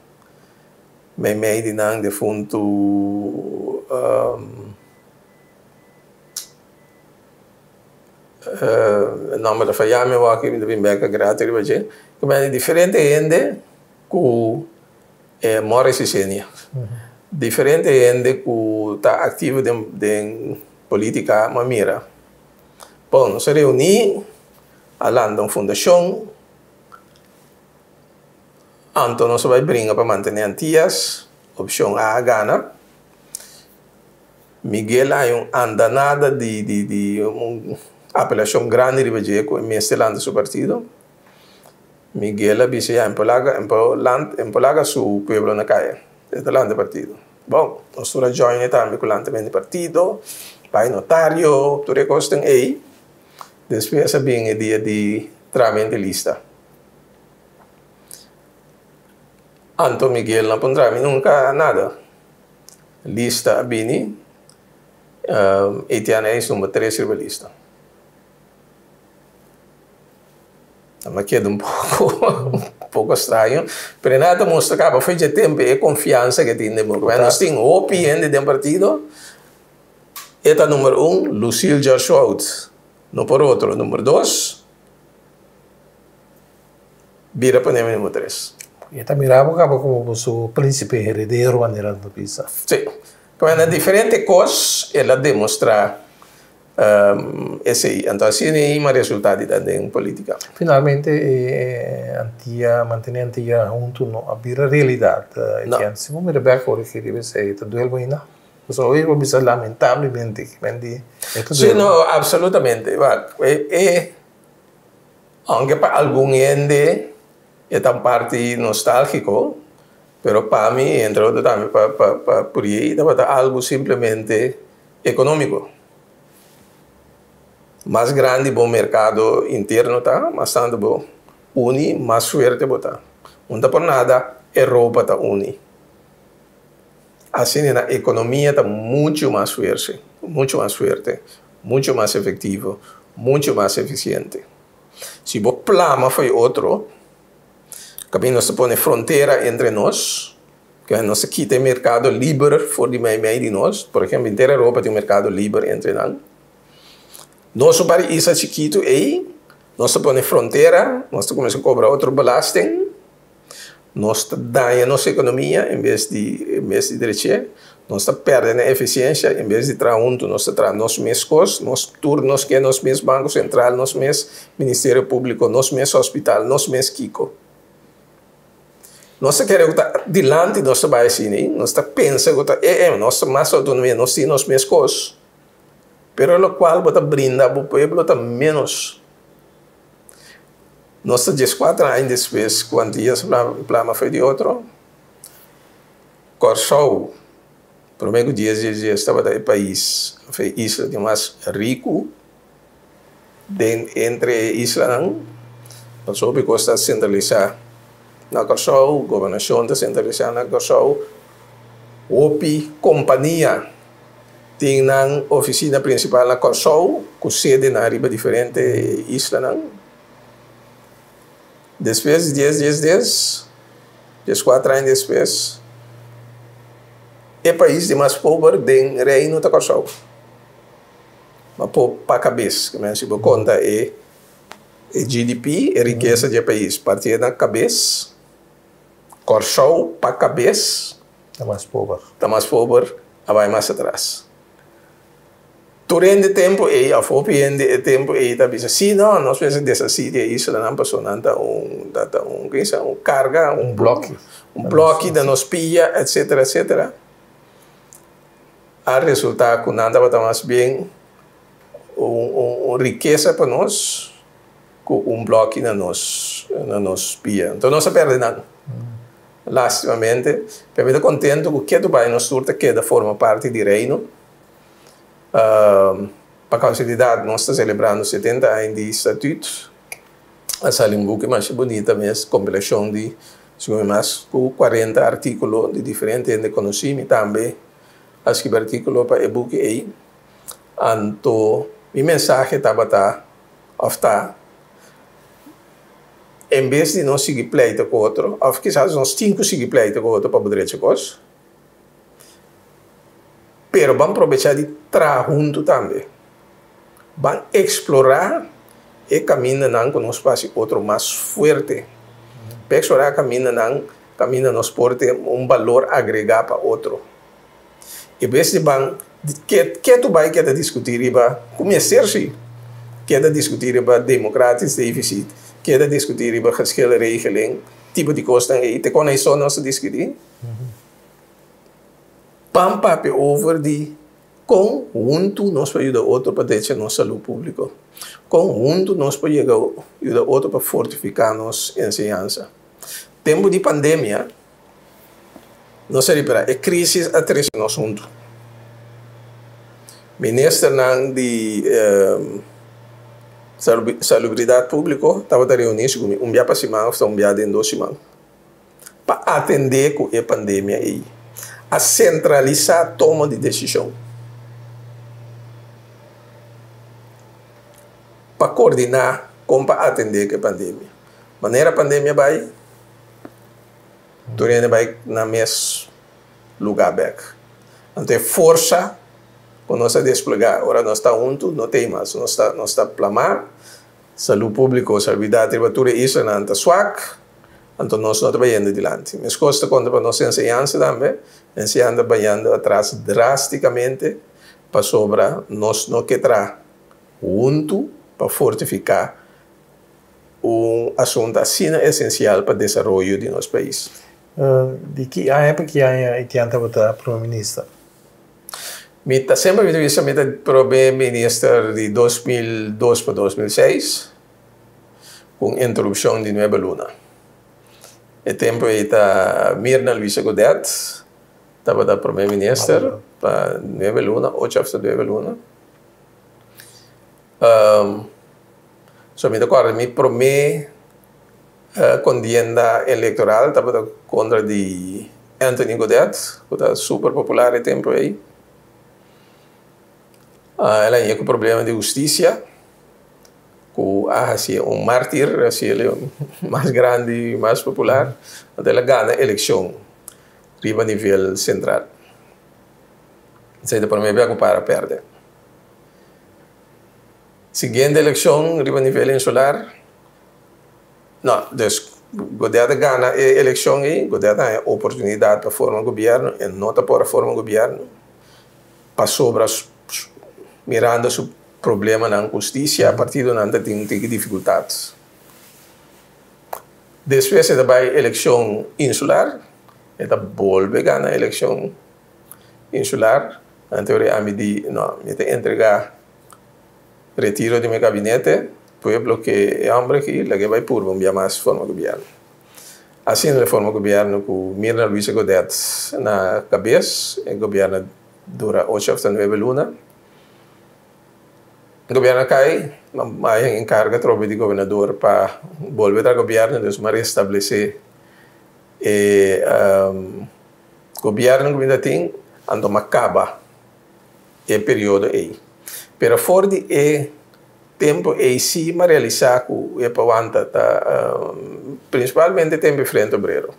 Speaker 5: meio de não de fundo nome da falha me vou aqui me bem beca grátis hoje. Como é diferente gente com Morris e Senia. Diferente gente que está ativo em política, mas mira. Bom, nós se reunimos, falando uma fundação, então nós vamos brincar para manter antias, opção A, Gana. Miguel há andanada de apelação grande de Bajeco, com o mestre do seu partido. Miguel avisa empolaga su pueblo na calle, desde el partido. Bom, nosotros join também com o partido, vai notário, tudo é costa aí. Depois vem o dia de tramite de lista. Anto Miguel não pondrá nunca nada. Lista bini, Etiana é número 3 da lista. Me queda um pouco estranho, mas nada mostra que a foi de tempo e confiança que tem nós temos OPN de partido. Eta número 1, Lucille George Wout. No por outro, número 2, Vira Panema número 3.
Speaker 3: E também mirava como o príncipe herdeiro maneira do pisa.
Speaker 5: Sim. Quando é diferente coisas, ela demonstra esse, então assim é o resultado da política.
Speaker 3: Finalmente, manter antia junto não abrir a realidade. E se vamos ver agora que deve ser tudo el bueno. Então, hoje vamos dizer lamentavelmente que
Speaker 5: sim, não, absolutamente. Aunque para algum gente é uma parte nostálgico, mas para mim, entre outros também, por aí, é algo simplesmente econômico. Mais grande bom mercado interno tá, mas tanto bom uni mais suerte botar. Não tá por nada, Europa tá uni. Assim na economia tá muito mais suerte, muito mais efetivo, muito mais eficiente. Se o plano foi outro, que nós põe fronteira entre nós, Que não se quita mercado livre voor die mij die nós. Por exemplo, inteira Europa tem mercado livre entre nós. Nós para isso chiquito aí, nós põe fronteira, nós começamos a cobrar outro belasting, nós daña nossa economia em vez de crescer, nós perdendo a eficiência em vez de traunto, nós traz nós mesmos, nós turnos que nós mesmos Banco Central, nós mesmos Ministério Público, nós mesmos hospital, nós mesmos Kiko. Nós queremos estar dilante nós vai assim, nós pensa que nós mais autonomia, nós temos nós mesmos coisas. Pero lo qual bota brinda para o pueblo tá menos. Nós 4 anos depois, quando ia o plano foi de outro, Corsou, primeiro dia estava no país, foi isla de mais rico, entre isla não, passou porque está centralizado. Na Corsou, governação está centralizada na Corsou, OPI, companhia, tem na oficina principal na Corsou, com sede na riba diferente isla não. Depois, 4 anos depois, é o país de mais pobre do reino da Corsou. Mas para a cabeça, que se conta é GDP, é riqueza do país. Partir da cabeça, Corsou para a cabeça,
Speaker 3: Está mais pobre.
Speaker 5: Está mais pobre, vai mais atrás. Durante o tempo, a FOP de tempo, está dizendo, sim, não, nós pensamos dessa cidade, isso não passou nada, carga, bloco da nos pia, etc, etc. A resultar que nada vai estar mais bem, riqueza para nós, com bloco na nos pia. Então, não se perde nada. Lastimamente, eu estou contente que o país nos surta que forma parte do reino. Para a causalidade, nós estamos celebrando 70 anos de estatuto. A Salimbuque é mais bonita mesmo, compilação de mais 40 artículos de diferentes de conhecimento também. As que artículos para o book aí. Então, minha mensagem estava em vez de nós seguir pleito com outro, ou quizás nós temos que seguir pleito com outro para poder fazer coisas. Pero vamos aproveitar de trabalhar junto também. Vamos explorar e caminho com nós para outro mais forte. Para explorar caminho nos porte valor agregado para outro. E vez de que tu vai querer discutir para começar-se, querer discutir para democrático deficit, querer discutir para geschillen regeling, tipo de coisa que te conhece nós discutir. Pampa over de conjunto nós podemos ajudar outro para ter nossa saúde pública. Conjunto nós podemos ajudar outro para fortificar nossa ensinança. Tempo de pandemia, nós é crise a três nós juntos. Ministro de Salubridade Pública estava reunido comigo dia para semana, dia de 2 semanas, para atender com a pandemia aí. A centralizar a toma de decisão. Para coordenar como para atender a pandemia. Maneira a pandemia vai, durante vai na mesmo lugar back. Então, força para nós desplegar. Agora nós estamos juntos, não tem mais. Nós está plamar, saúde pública, salubridade, tributura, isso não está swak. Então, nós não estamos indo adiante. Mas costa conta para nossa ensinança também. Ensinando vai atrás drasticamente para sobrar nós não queremos junto para fortificar assunto assim essencial para o desenvolvimento de nosso país.
Speaker 3: De que época que estava o primeiro-ministro?
Speaker 5: Sempre me disse que o primeiro-ministro de 2002 para 2006 com a interrupção de Nova Luna. O tempo era Mirna Luisa Godet, estava da primeiro-ministro para Nova Luna, 8 de Nova Luna. So, me recordo, minha primeira contienda eleitoral estava contra de Anthony Godet, que era super popular no tempo aí. Ela tinha problema de justiça, que mártir, assim, ele mais grande e mais popular, então ela ganha a eleição. riba nível central. Então, para mim, é para perder. Seguinte eleição, riba nível insular, não, dus, governo ganha a eleição aí, governo tem oportunidade para formar governo, e não está para formar governo, para sobre mirando o problema na justiça, a partir do não tem dificuldades. Depois da eleição insular, está volve ganhar a eleição insular, na teoria, me diz, não, me tem entregar retiro de meu gabinete, pueblo que é homem que lá que vai por um dia mais forma governo. Assim, a forma governo com Mirna Luisa Godet na cabeça, o governo dura 8 a 9 lunas. O governo cai, mas encarga tropa de governador para volver ao governo, então, para restabelecer o governo que ainda tem, então acaba o período aí. Pero fora de tempo e sim para realizar o epavanta principalmente tempo frente obrero.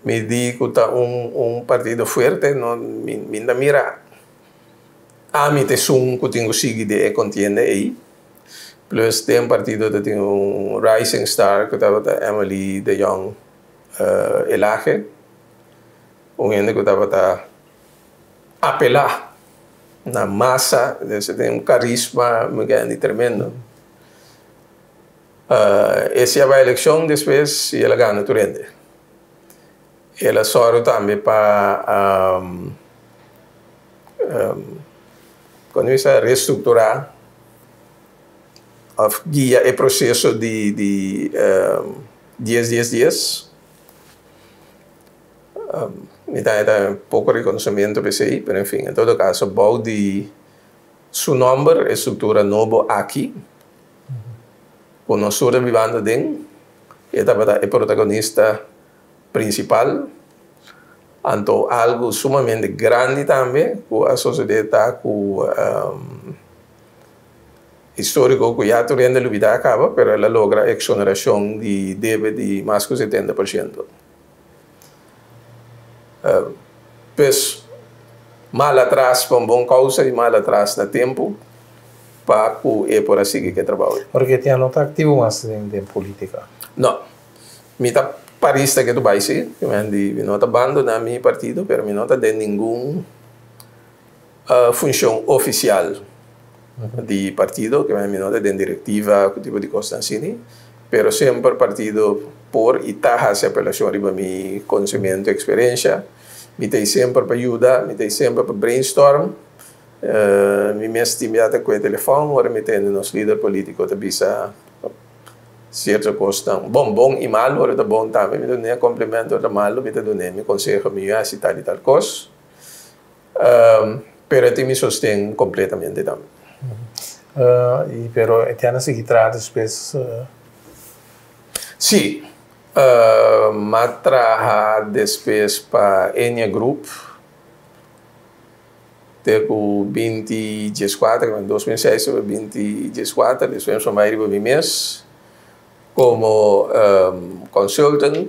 Speaker 5: Me digo que partido forte não me mira a mim te sum que tenho seguido e contienda aí. Plus tem partido que tem Rising Star que estava Emily de Jong Elage, gente que estava apelar na massa, tem carisma muito grande, tremendo. Essa é a eleição, depois ela ganha o rende. Ela só também para quando isso reestruturar, guia o processo de 10. Me dá pouco reconhecimento para isso, mas enfim, em todo caso, o de seu nome, estrutura novo aqui, com nós vivendo dentro, ele é o protagonista principal, então algo sumamente grande também, com a sociedade, com histórico, que já turende a vida acaba, mas ela logra a exoneração de deve de mais que 70%. Pues mal atrás para uma boa causa e mal atrás no tempo para que por assim que trabalho.
Speaker 3: Porque tinha não está ativo mais em política.
Speaker 5: Não, me está parista que tu vai ser, que me não está abandonar meu partido, mas me não está de nenhuma função oficial de partido, que me não está de diretiva, que tipo de coisa assim, mas sempre partido por e está a apelação riba mi conhecimento e experiência. Me tem sempre para ajudar, me tem sempre para brainstorm. Me estimada com o telefone, agora me tem nos líder político de bisa certa coisa bom e mal, agora tá bom também. Me dá complemento da mal, me dá me conselho me assim tal e tal coisa. Pero te me sostém completamente também.
Speaker 3: E pero etiana se guitarra depois.
Speaker 5: Sim. Trabalhar depois para Enya Group, tenho 2014, em 2006, 2014, depois chamei para mim mês, como consultant,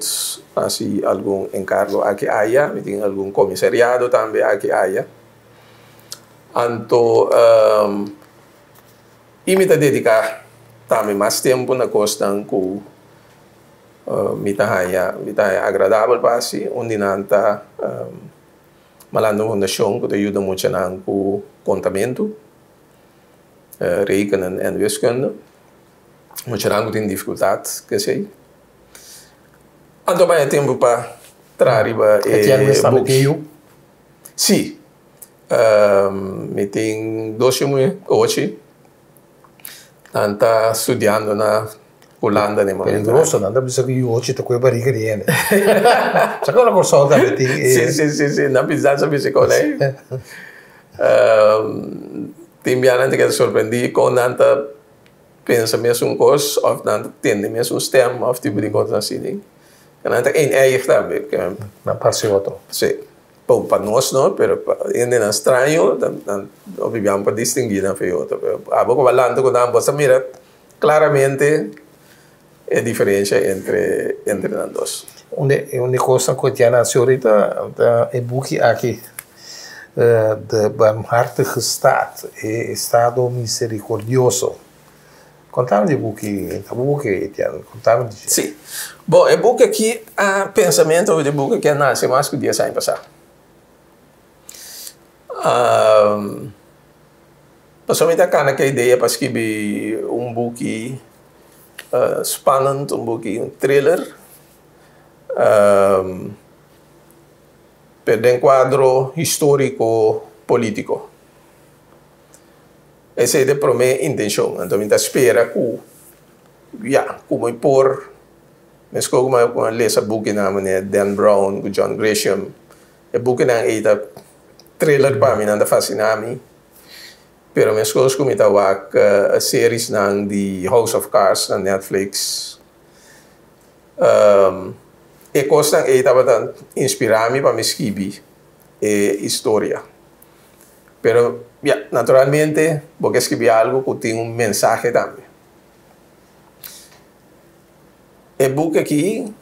Speaker 5: assim, algum encargo aqui haya, tem algum comissariado também aqui haya. Então, e me dedicar também mais tempo na questão com me tá agradável para si, onde não está malando fundação que ajuda muito na com contamento, rekenen en wiskunde. Muito não tem dificuldade, que sei. Então vai tempo para trabalhar
Speaker 3: e
Speaker 5: sim, me tem 2 anos hoje, está estudando na Holanda ne momento.
Speaker 3: Peligroso, non bisa che io oggi quei barriere riene. C'è una cosa da vedere.
Speaker 5: Sì, non bisogna sapere con lei. Ti mi hanno anche sorprendi con tanta pensa mesmo cosa, of tanta tende mesmo stem, of tipo di cosa assim. E non è eigen também, que
Speaker 3: na parciotto.
Speaker 5: Sì. Bom, para nós não, pero ainda é estranho, obviamente para distinguir na feioto. A pouco falando com ambos, mira, claramente a diferença entre nós dois.
Speaker 3: Onde coisa cotidiana, a senhorita, é boek aqui. De barmhartige staat, estado misericordioso. Contame de boek, Etienne, contame de...
Speaker 5: Sim. Bom, é book aqui, a pensamento de book que nasce mais que o dia sem passar. Pessoalmente, a cara que a ideia para escrever book spannend, book thriller, per um quadro histórico político. Essa é a minha intenção. Então, eu espero que, como por, mas como eu leio book na Dan Brown, John Grisham, é book na eita thriller para mim, não fascina-me. Pero mas como eu a séries na de House of Cards na Netflix. E coisa que estava inspirando-me para me escrever história. Pero, naturalmente, vou escrever algo que tem mensagem também. O book aqui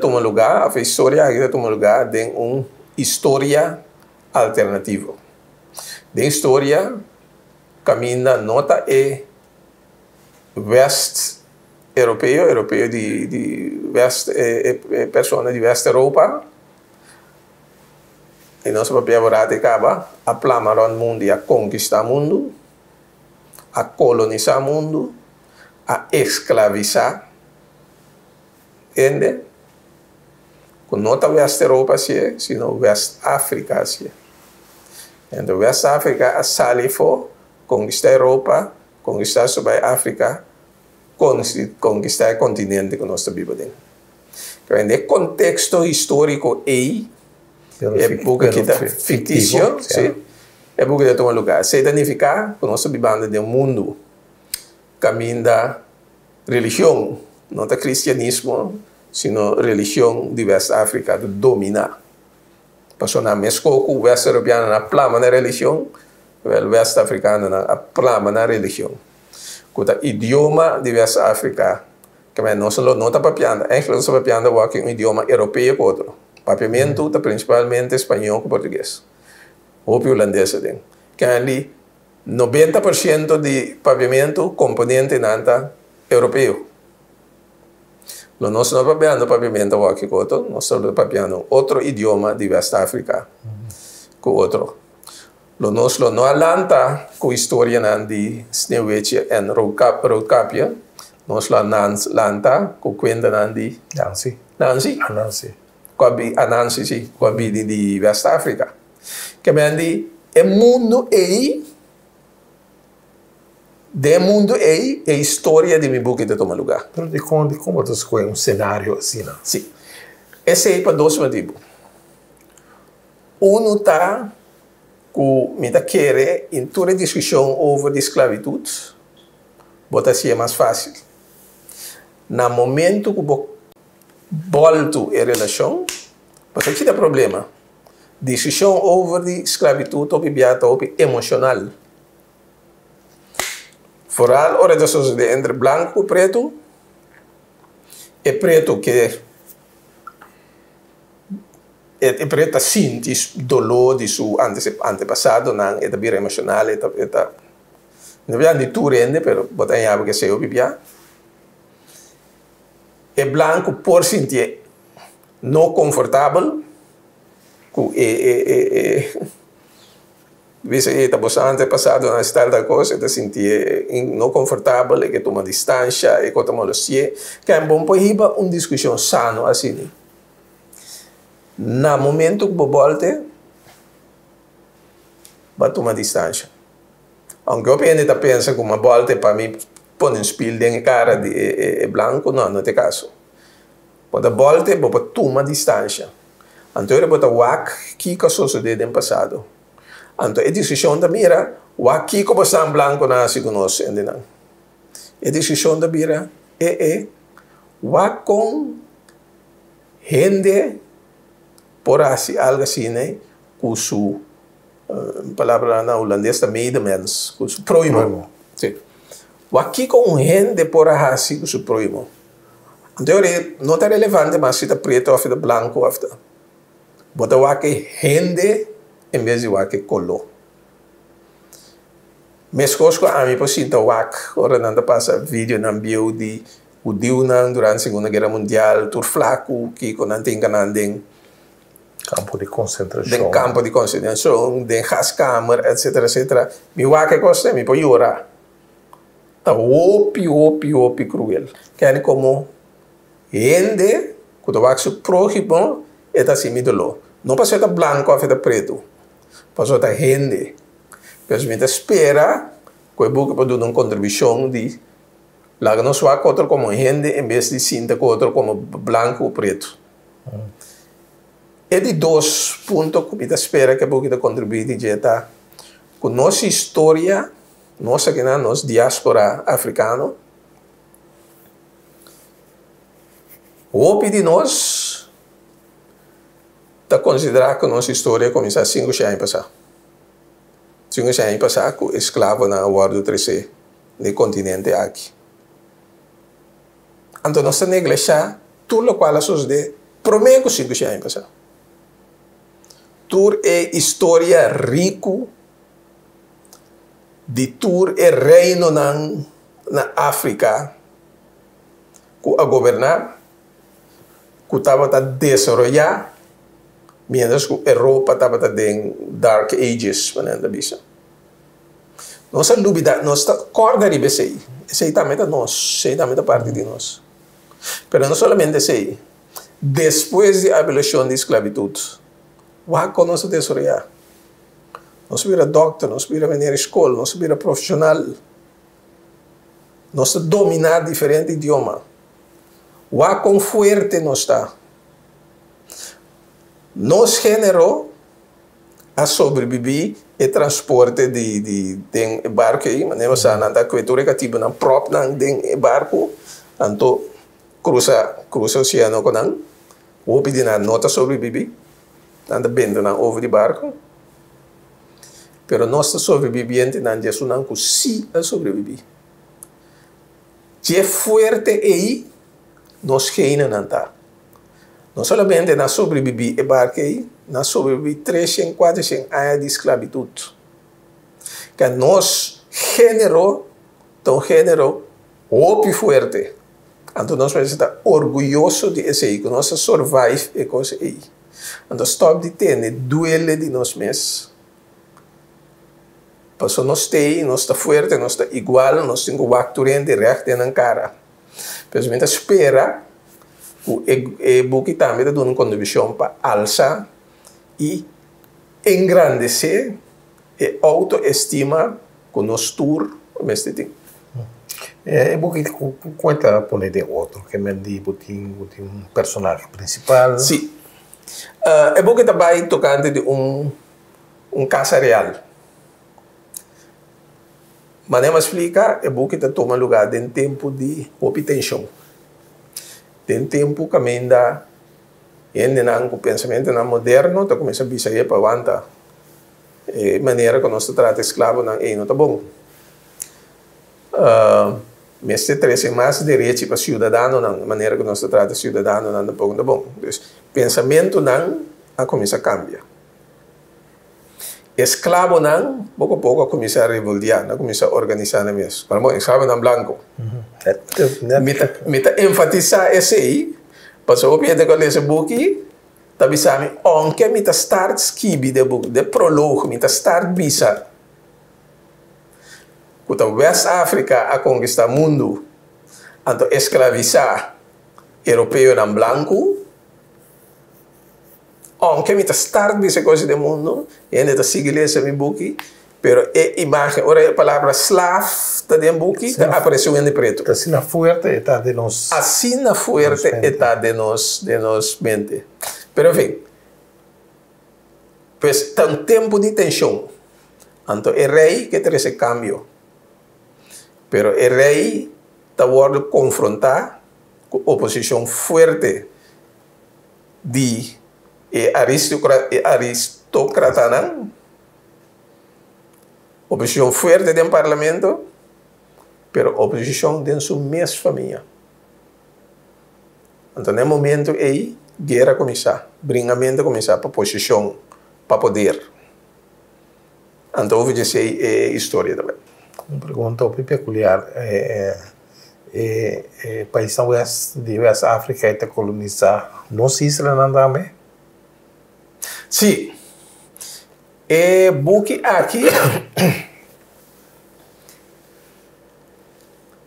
Speaker 5: toma lugar, a história aqui toma lugar de história alternativa. De história, caminha nota West europeu de West, pessoa de West Europa. E nosso papel agora acaba a plamar o mundo e a conquistar o mundo, a colonizar o mundo, a escravizar. Entende? Com nota West Europa, sino West África. Então, West África sai fora, conquistar a Europa, conquistar sobre a África, conquistar o continente que nós estamos vivendo. Então, no contexto histórico é porque que está fictício, é porque que toma lugar. Se significa que nós estamos vivendo de mundo caminho da religião, não é cristianismo, sino religião de West África de dominar. Passou na mesco que o West Europeano na plama na religião, o West Africano na plama na religião. O idioma de West África, que não está papiando, não está papiando um idioma europeu com outro. Papiamento está principalmente espanhol com português. Ou holandês. Que ali 90% de papiamento componente nanta europeu. Nós não estamos papiamento aqui com outro, nós estamos papiando outro idioma de West África com outro. Nós não alanta com a história de Sneeuwwitje e Roodkapje, nós alanta com a conta de Nancy. Anansi, sim, com a vida de West África. Que é mundo é a história de meu book que toma lugar.
Speaker 3: Pero de como tu escolhe cenário assim, não?
Speaker 5: Sim. Esse é para dois motivos. Um está que me quer em toda a discussão sobre esclavitud, bota ser mais fácil. No momento que volto a relação, porque aqui dá problema. Discussão sobre esclavitud ou emocional. Foral, hora de sociedade entre branco e preto que é preto sente dolor de seu antepassado, não é também emocional, não é de tudo ainda, mas botar em algo que se ouve bem. É branco por sentir não confortável, Visa está bastante passado na estado da coisa, está sentir não confortável, que toma distância, e que toma lucie, que é bom para ir uma discussão sana assim. No momento que volta, vai tomar distância. Aunque eu penso que uma volta para mim põe um espelho na cara de branco, não tem caso. Quando volta, vai tomar distância. Então, eu vou ter que sucedeu no passado. Então, a decisão da mira, o aqui como está branco na se conhece, entendeu? A decisão da mira o com gente por assim, algo assim, né? Com sua palavra na holandês da medemens, com seu próximo. Sim. O aqui com gente por assim, com seu próximo. Então, não está relevante, mas se está preto ou se está branco, ou está. Bota o que rende em vez de o que color. Mas coisas que a mim por sinto o que, ora não passa vídeo na bio de o dio durante a Segunda Guerra Mundial, tur flaco, que quando não tem canandem
Speaker 3: campo de concentração.
Speaker 5: Den campo de concentração, den gaskamer, etc, etc. Mi que costa, mi pode chorar. Tá opi cruel. Que é como gente, quando vai se próximo, é assim me dolor. Não passa tá branco ou tá preto. Passa tá gente. Mas me espera que o buco pode dar uma contribuição de lá que não só outro como gente em vez de sinta outro como branco ou preto. É de dois pontos que me espera que o buco contribui de jeta com nossa história, nossa que na nossa diáspora africana. O de nós está considerar que nossa história começa 5 anos passar. 5 anos passar com escravo na World 13 no continente aqui. Então nós temos que negligenciar tudo o qual sucede primeiro 5 anos passar. Tudo é história rico de tudo é reino na África que a governar, que estava a desenvolver, mientras que a Europa estava em Dark Ages, manenda bisa. Nossa dúvida, nossa corda de BCI, esse também é nós, esse também é parte de nós. Mas não somente esse, depois da abolição da esclavitud, o que nós desenvolver? Nós vira doctor, nós vira venir à escola, nós vira profissional, nós dominar diferente idioma. O quão forte nós está. Nos generou a sobreviver e transporte de barco aí, mas nós não está cobertura que tipo na própria de barco, então cruza o oceano com não, o pedir na nota sobreviver, anda bem na ovo de barco. Pero nossa sobrevivente não é só que sim a sobreviver. Se é forte aí, nós reina não está. Não somente na sobreviver e barco aí, na sobreviver 300, 400 anos de esclavitud. Que nós generou, tão generou, opi forte. Então nós precisamos estar orgulhosos de esse aí, que nós survive e coisa aí. Então stop de ter, duele de nós mesmos. Passou nós está forte, nós está igual, nós temos o acturente reto na cara. Mas a gente espera que o buque também dá uma contribuição para alçar e engrandecer e autoestima com nosso tour, neste tempo.
Speaker 3: É buque conta poner de outro, que me di buting personagem principal.
Speaker 5: Sim. É buque também tocante de caso real. Mas nem explica, é bom que está tomando lugar em tempo de obtenção. Em tempo que ainda o pensamento moderno está começando a pensar para aguentar. A maneira que nós tratamos escravo não está bom. Mas se traz mais direito para cidadão, a maneira que nós tratamos cidadão não está bom. Então, pensamento não começa a cambiar. Escravo não, pouco a pouco começa a rebeldear, começa a organizar na mesa. Para mim, escravo não branco. Me enfatizar esse aí, passou o piede com esse book, tabi sabe, onde me start skibi de book, de prologo, me start bisa. Quando West África a conquistar o mundo, então escravizar europeu não branco, aunque me start dessa coisa do mundo, e ainda sigue esse meu book, pero a imagem, ora a palavra slave está dentro do book, apareceu em preto.
Speaker 3: Assim na forte está de nós.
Speaker 5: Assim na forte está de nós mente. Pero enfim, pues está um tempo de tensão. Então é rei que traz esse cambio. Pero é rei está a confrontar com oposição forte de aristocrata não, oposição forte dentro do parlamento, pero oposição dentro da sua mesma família. Então, no momento aí, guerra começar, bringamento começar para posição, para poder. Então, houve essa história também.
Speaker 3: Uma pergunta um pouco peculiar. País de West África está colonizado. Não se Israel também?
Speaker 5: Sim. Buque aqui.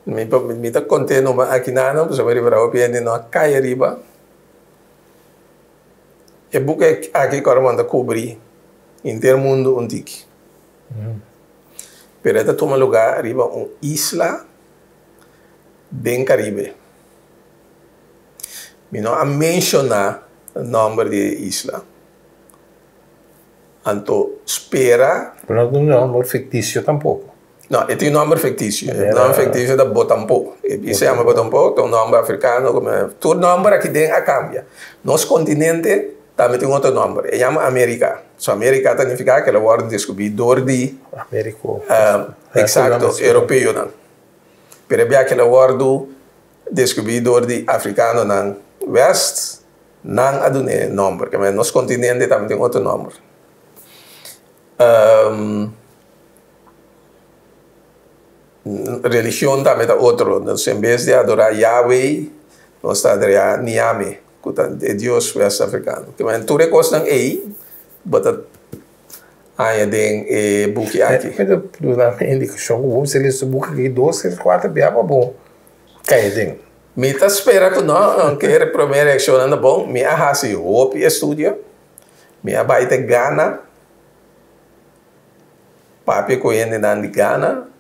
Speaker 5: Me está contando aqui não, você vai para o piano não cai arriba. Buque aqui que manda cobrir inteiro mundo antigo. Pero esta toma lugar arriba uma isla bem Caribe. Me não a mencionar o nome de isla. Então, espera.
Speaker 3: Pero não é um nome fictício tampouco.
Speaker 5: Não, é um nome fictício. O nome fictício é da Botampo. E se chama Botampo, é um nome africano. Todo nome aqui dentro a cambia. Nosso continente também tem outro nome. É chama América. So, América significa que ela foi descoberta de...
Speaker 3: Américo.
Speaker 5: Exato, europeu. Não. Pero bem que ela foi descoberta de africano na West, não adune nome. Porque nosso continente também tem outro nome. Religião também é outro. Em vez de adorar Yahweh, nós adoramos Niame, que é Deus west-africano. Mas tudo é coisa aí, bota aí tem buque aqui.
Speaker 3: Mas na indicação, vamos ser esse buque aqui, 2, 4, bem bom. Cai tem.
Speaker 5: Me está esperando que não, que a primeira reação anda bom. Me arrasi Hope Studio, me abaite Ghana, papi conhece na Ghana.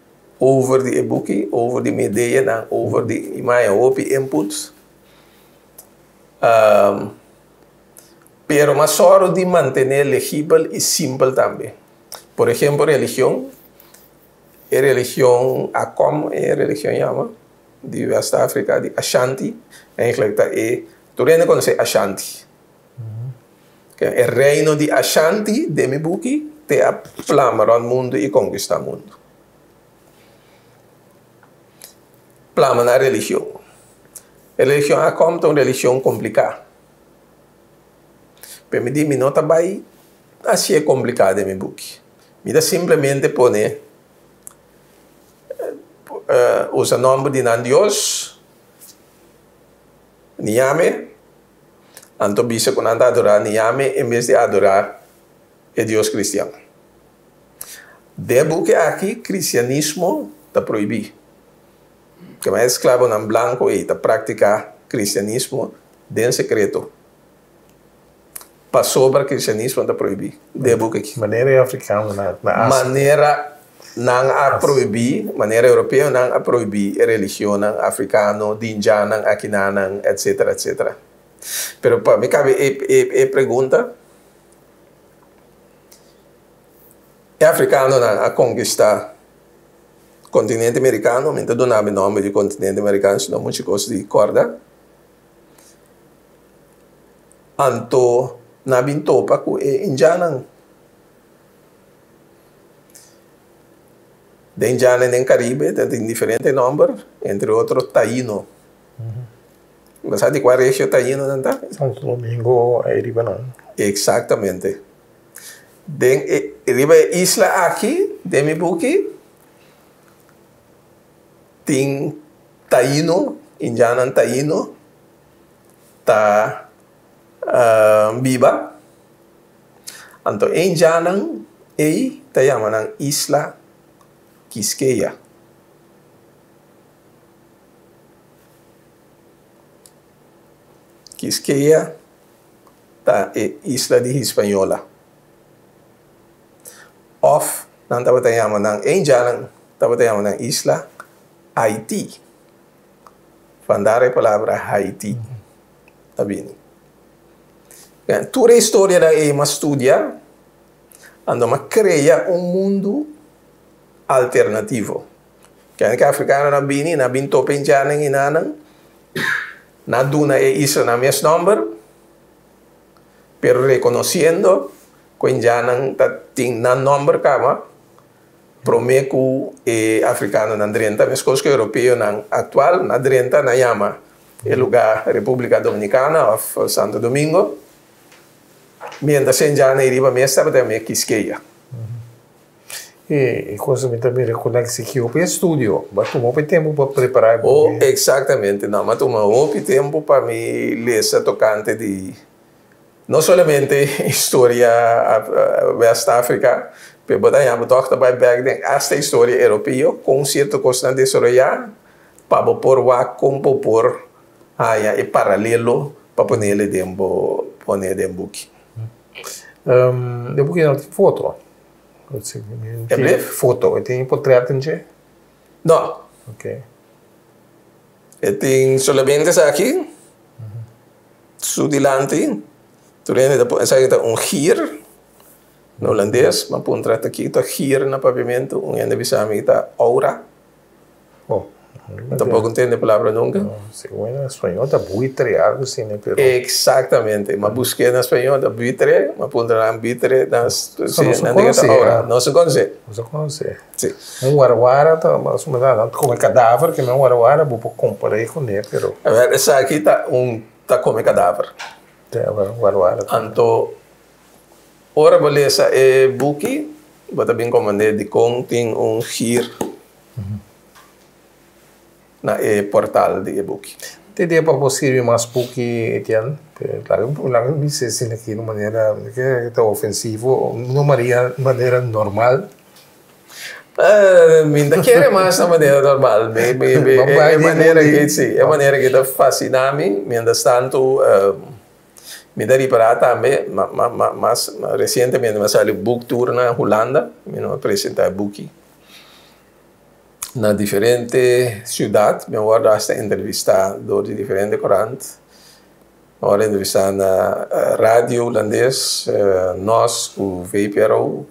Speaker 5: Over de e-book, over de media, dan over de imagem Hope inputs. Pero mas só de manter legível e simples também. Por exemplo, religião. A religião Akom, a religião chama de West África, de Ashanti. Eigenlijk tu reine conhece Ashanti. O reino de Ashanti, de meu book, te aflamar o mundo e conquistar o mundo. Plama na religião. A religião é como uma religião complicada. Para mim, não está bem assim é complicado em meu book. Me dá simplesmente pôr usa o nome de Deus, Niame, então bisa que nós adorar Niame em vez de adorar o Deus cristiano. De book aqui, cristianismo está proibido. Que é escravo em branco e está praticar cristianismo em secreto. Passou para cristianismo está proibido. De book aqui.
Speaker 3: Maneira africana na Ásia.
Speaker 5: Maneira não a proibir, maneira europeia não a proibir a religião africana, indiana, aquinana, etc, etc. Pero para mim cabe a pergunta: é africano não a conquistar o continente americano? Então não há nome de continente americano, senão muitas coisas de corda. Então na bintopa com indiana. De indiana em Caribe tem diferentes nomes, entre outros taíno. Mas sabe qual é o taíno?
Speaker 3: Santo Domingo, Eriba não.
Speaker 5: Exatamente. De Eriba isla aqui, de mi buque, tem taíno, indiana taíno, ta biba. Então, indiana aí ta chamam isla Quisqueya. Quisqueya tá isla de Hispaniola. Off não estava chamando em Jalan, estava chamando isla Haiti. Vandar a palavra Haiti. Tá bem? Toda a história da EMA estudia, andamos a criar mundo alternativo. Kaya ka africano na bini, na binto penjana ng inanang, na duna isla na mes number, pero reconociendo que indianang ting na number kama, promeku africano na 30, mes cosco europeo na actual na 30 na yama el lugar República Dominicana o Santo Domingo. Mientras en ya iba me estaba también Quisqueya.
Speaker 3: E coisa me também reconhece que o estúdio, vai tomar um tempo para preparar.
Speaker 5: Oh, exatamente, não, mas tomou tempo para me ler tocante de não somente história West África, mas também toca para back esta história europeia com certa coisa de desarrollar para por lá como por aí paralelo para poner dentro book.
Speaker 3: Depois não tem foto.
Speaker 5: Tem
Speaker 3: foto, tem portreto em que?
Speaker 5: Não.
Speaker 3: Ok.
Speaker 5: Tem solamente aqui. Sudilante. Tu vê depois hier no holandês, mas põe trata aqui tá hier no pavimento, ainda visame tá aura.
Speaker 3: Oh.
Speaker 5: Tampoco entende a palavra nunca.
Speaker 3: Según en español, está buitre, algo así, ¿no? Pero...
Speaker 5: Exactamente. Mas busquei en español, está buitre, mas pondrán buitre, no se conoce.
Speaker 3: No se conoce.
Speaker 5: Sí.
Speaker 3: Un guaraguara, más o menos, como cadáver, que no es guaraguara, vou comparar con él, pero...
Speaker 5: A ver, essa aqui tá como cadáver.
Speaker 3: Guaraguara.
Speaker 5: Anto, ora beleza é buki, bota bem comandante de tem hier. Na portal de e-book.
Speaker 3: Tem dia para possível mais pouquinho, Etienne. Claro, me diz assim aqui de uma maneira que é ofensivo, não maneira normal.
Speaker 5: Ainda quero mais da maneira normal. É maneira que sim, é maneira que está fascinando. Mientras tanto, me dá para também, mas recentemente me saiu book tour na Holanda, me não apresentar book. Na diferente cidade, me guardo esta entrevista de diferente corante. Agora entrevista na rádio holandês, nós, o VPRO.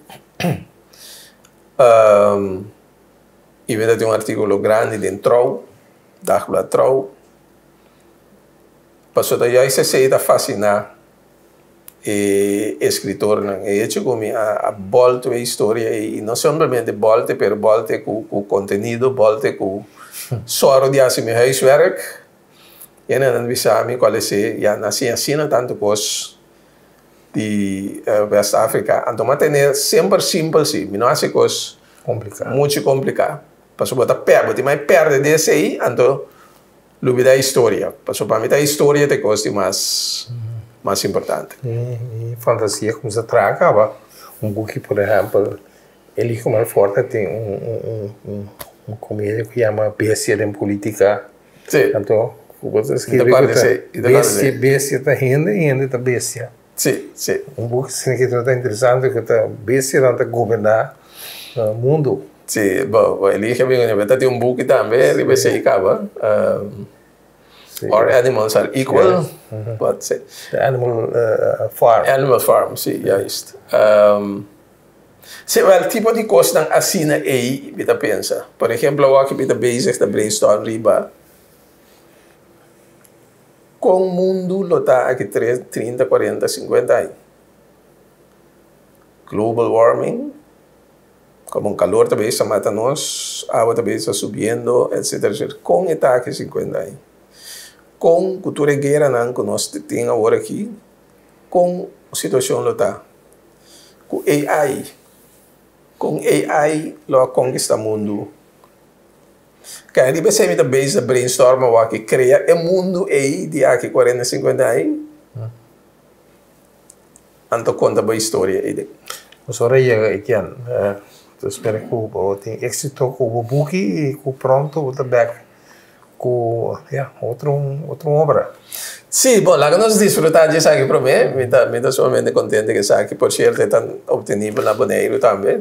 Speaker 5: E ainda tem artigo grande de Trouw, Dagblad Trouw. Passou daí a se fascinar escritor, e hecho como a volte a história, e não somente volte, mas volte com o conteúdo, volte com soro de assim meu huiswerk. E não visame qual é já nasci assim tanto coisa de West África, então manter sempre simples, sim, não é coisa
Speaker 3: complicada,
Speaker 5: muito complicada. Passou botar perde, mas perde desse aí, então lube da história. Passou para mim a história de coisa mais importante.
Speaker 3: E fantasia como se traga, book, por exemplo, ele como é forte tem comédia que chama Bestia de Política.
Speaker 5: Sim.
Speaker 3: Então, você escreve que bestia está rende e rende está bestia.
Speaker 5: Sim, sim.
Speaker 3: Book que está interessante que está bestia está governar o mundo.
Speaker 5: Sim, bom, ele que vem tem book também, ele vai ser acaba. Or animals are equal, but say
Speaker 3: the animal farm.
Speaker 5: Animal farm, sim, juist. Sim, wel tipo de coisa que assina aí, você pensa. Por exemplo, eu aqui você bezig da brainstorm riba. Com o mundo lota aqui 30, 40, 50 anos. Global warming, como calor também está matando nós, água também está subindo, etc. Com ataque 50 anos. Com cultura guerra que nós temos agora aqui, com a situação lá está. Com AI, lá conquista o mundo. Cara, ele vai ser muito bem da brainstorm que cria o mundo aí de aqui 40, 50 anos. Então conta a história aí.
Speaker 3: Mas agora Etienne, espero que o tenha êxito com o book e com pronto o back. Com outra obra.
Speaker 5: Sim, bom, lá que nós desfrutamos disso aqui para mim, me está somente contente que isso aqui, por certo, está obtenido na Boneiro também,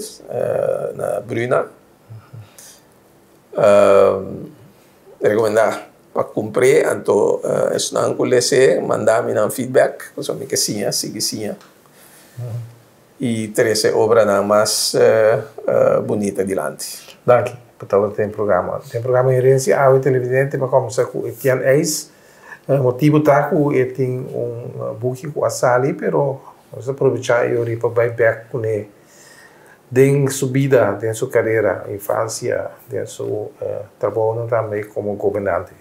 Speaker 5: na Bruna. Recomendar para cumprir, então, isso não conhece, mandar-me um feedback, só me que sim, e ter essa obra mais bonita adiante.
Speaker 3: Dank. Betul, tem programa herência ao televidente para começar com Etienne Eis. Motivo tá com ele tem book com a Sali, pero vamos aproveitar e ori para vai back com ele. Den subida, den sua carreira, infância, den seu trabalho também como governante.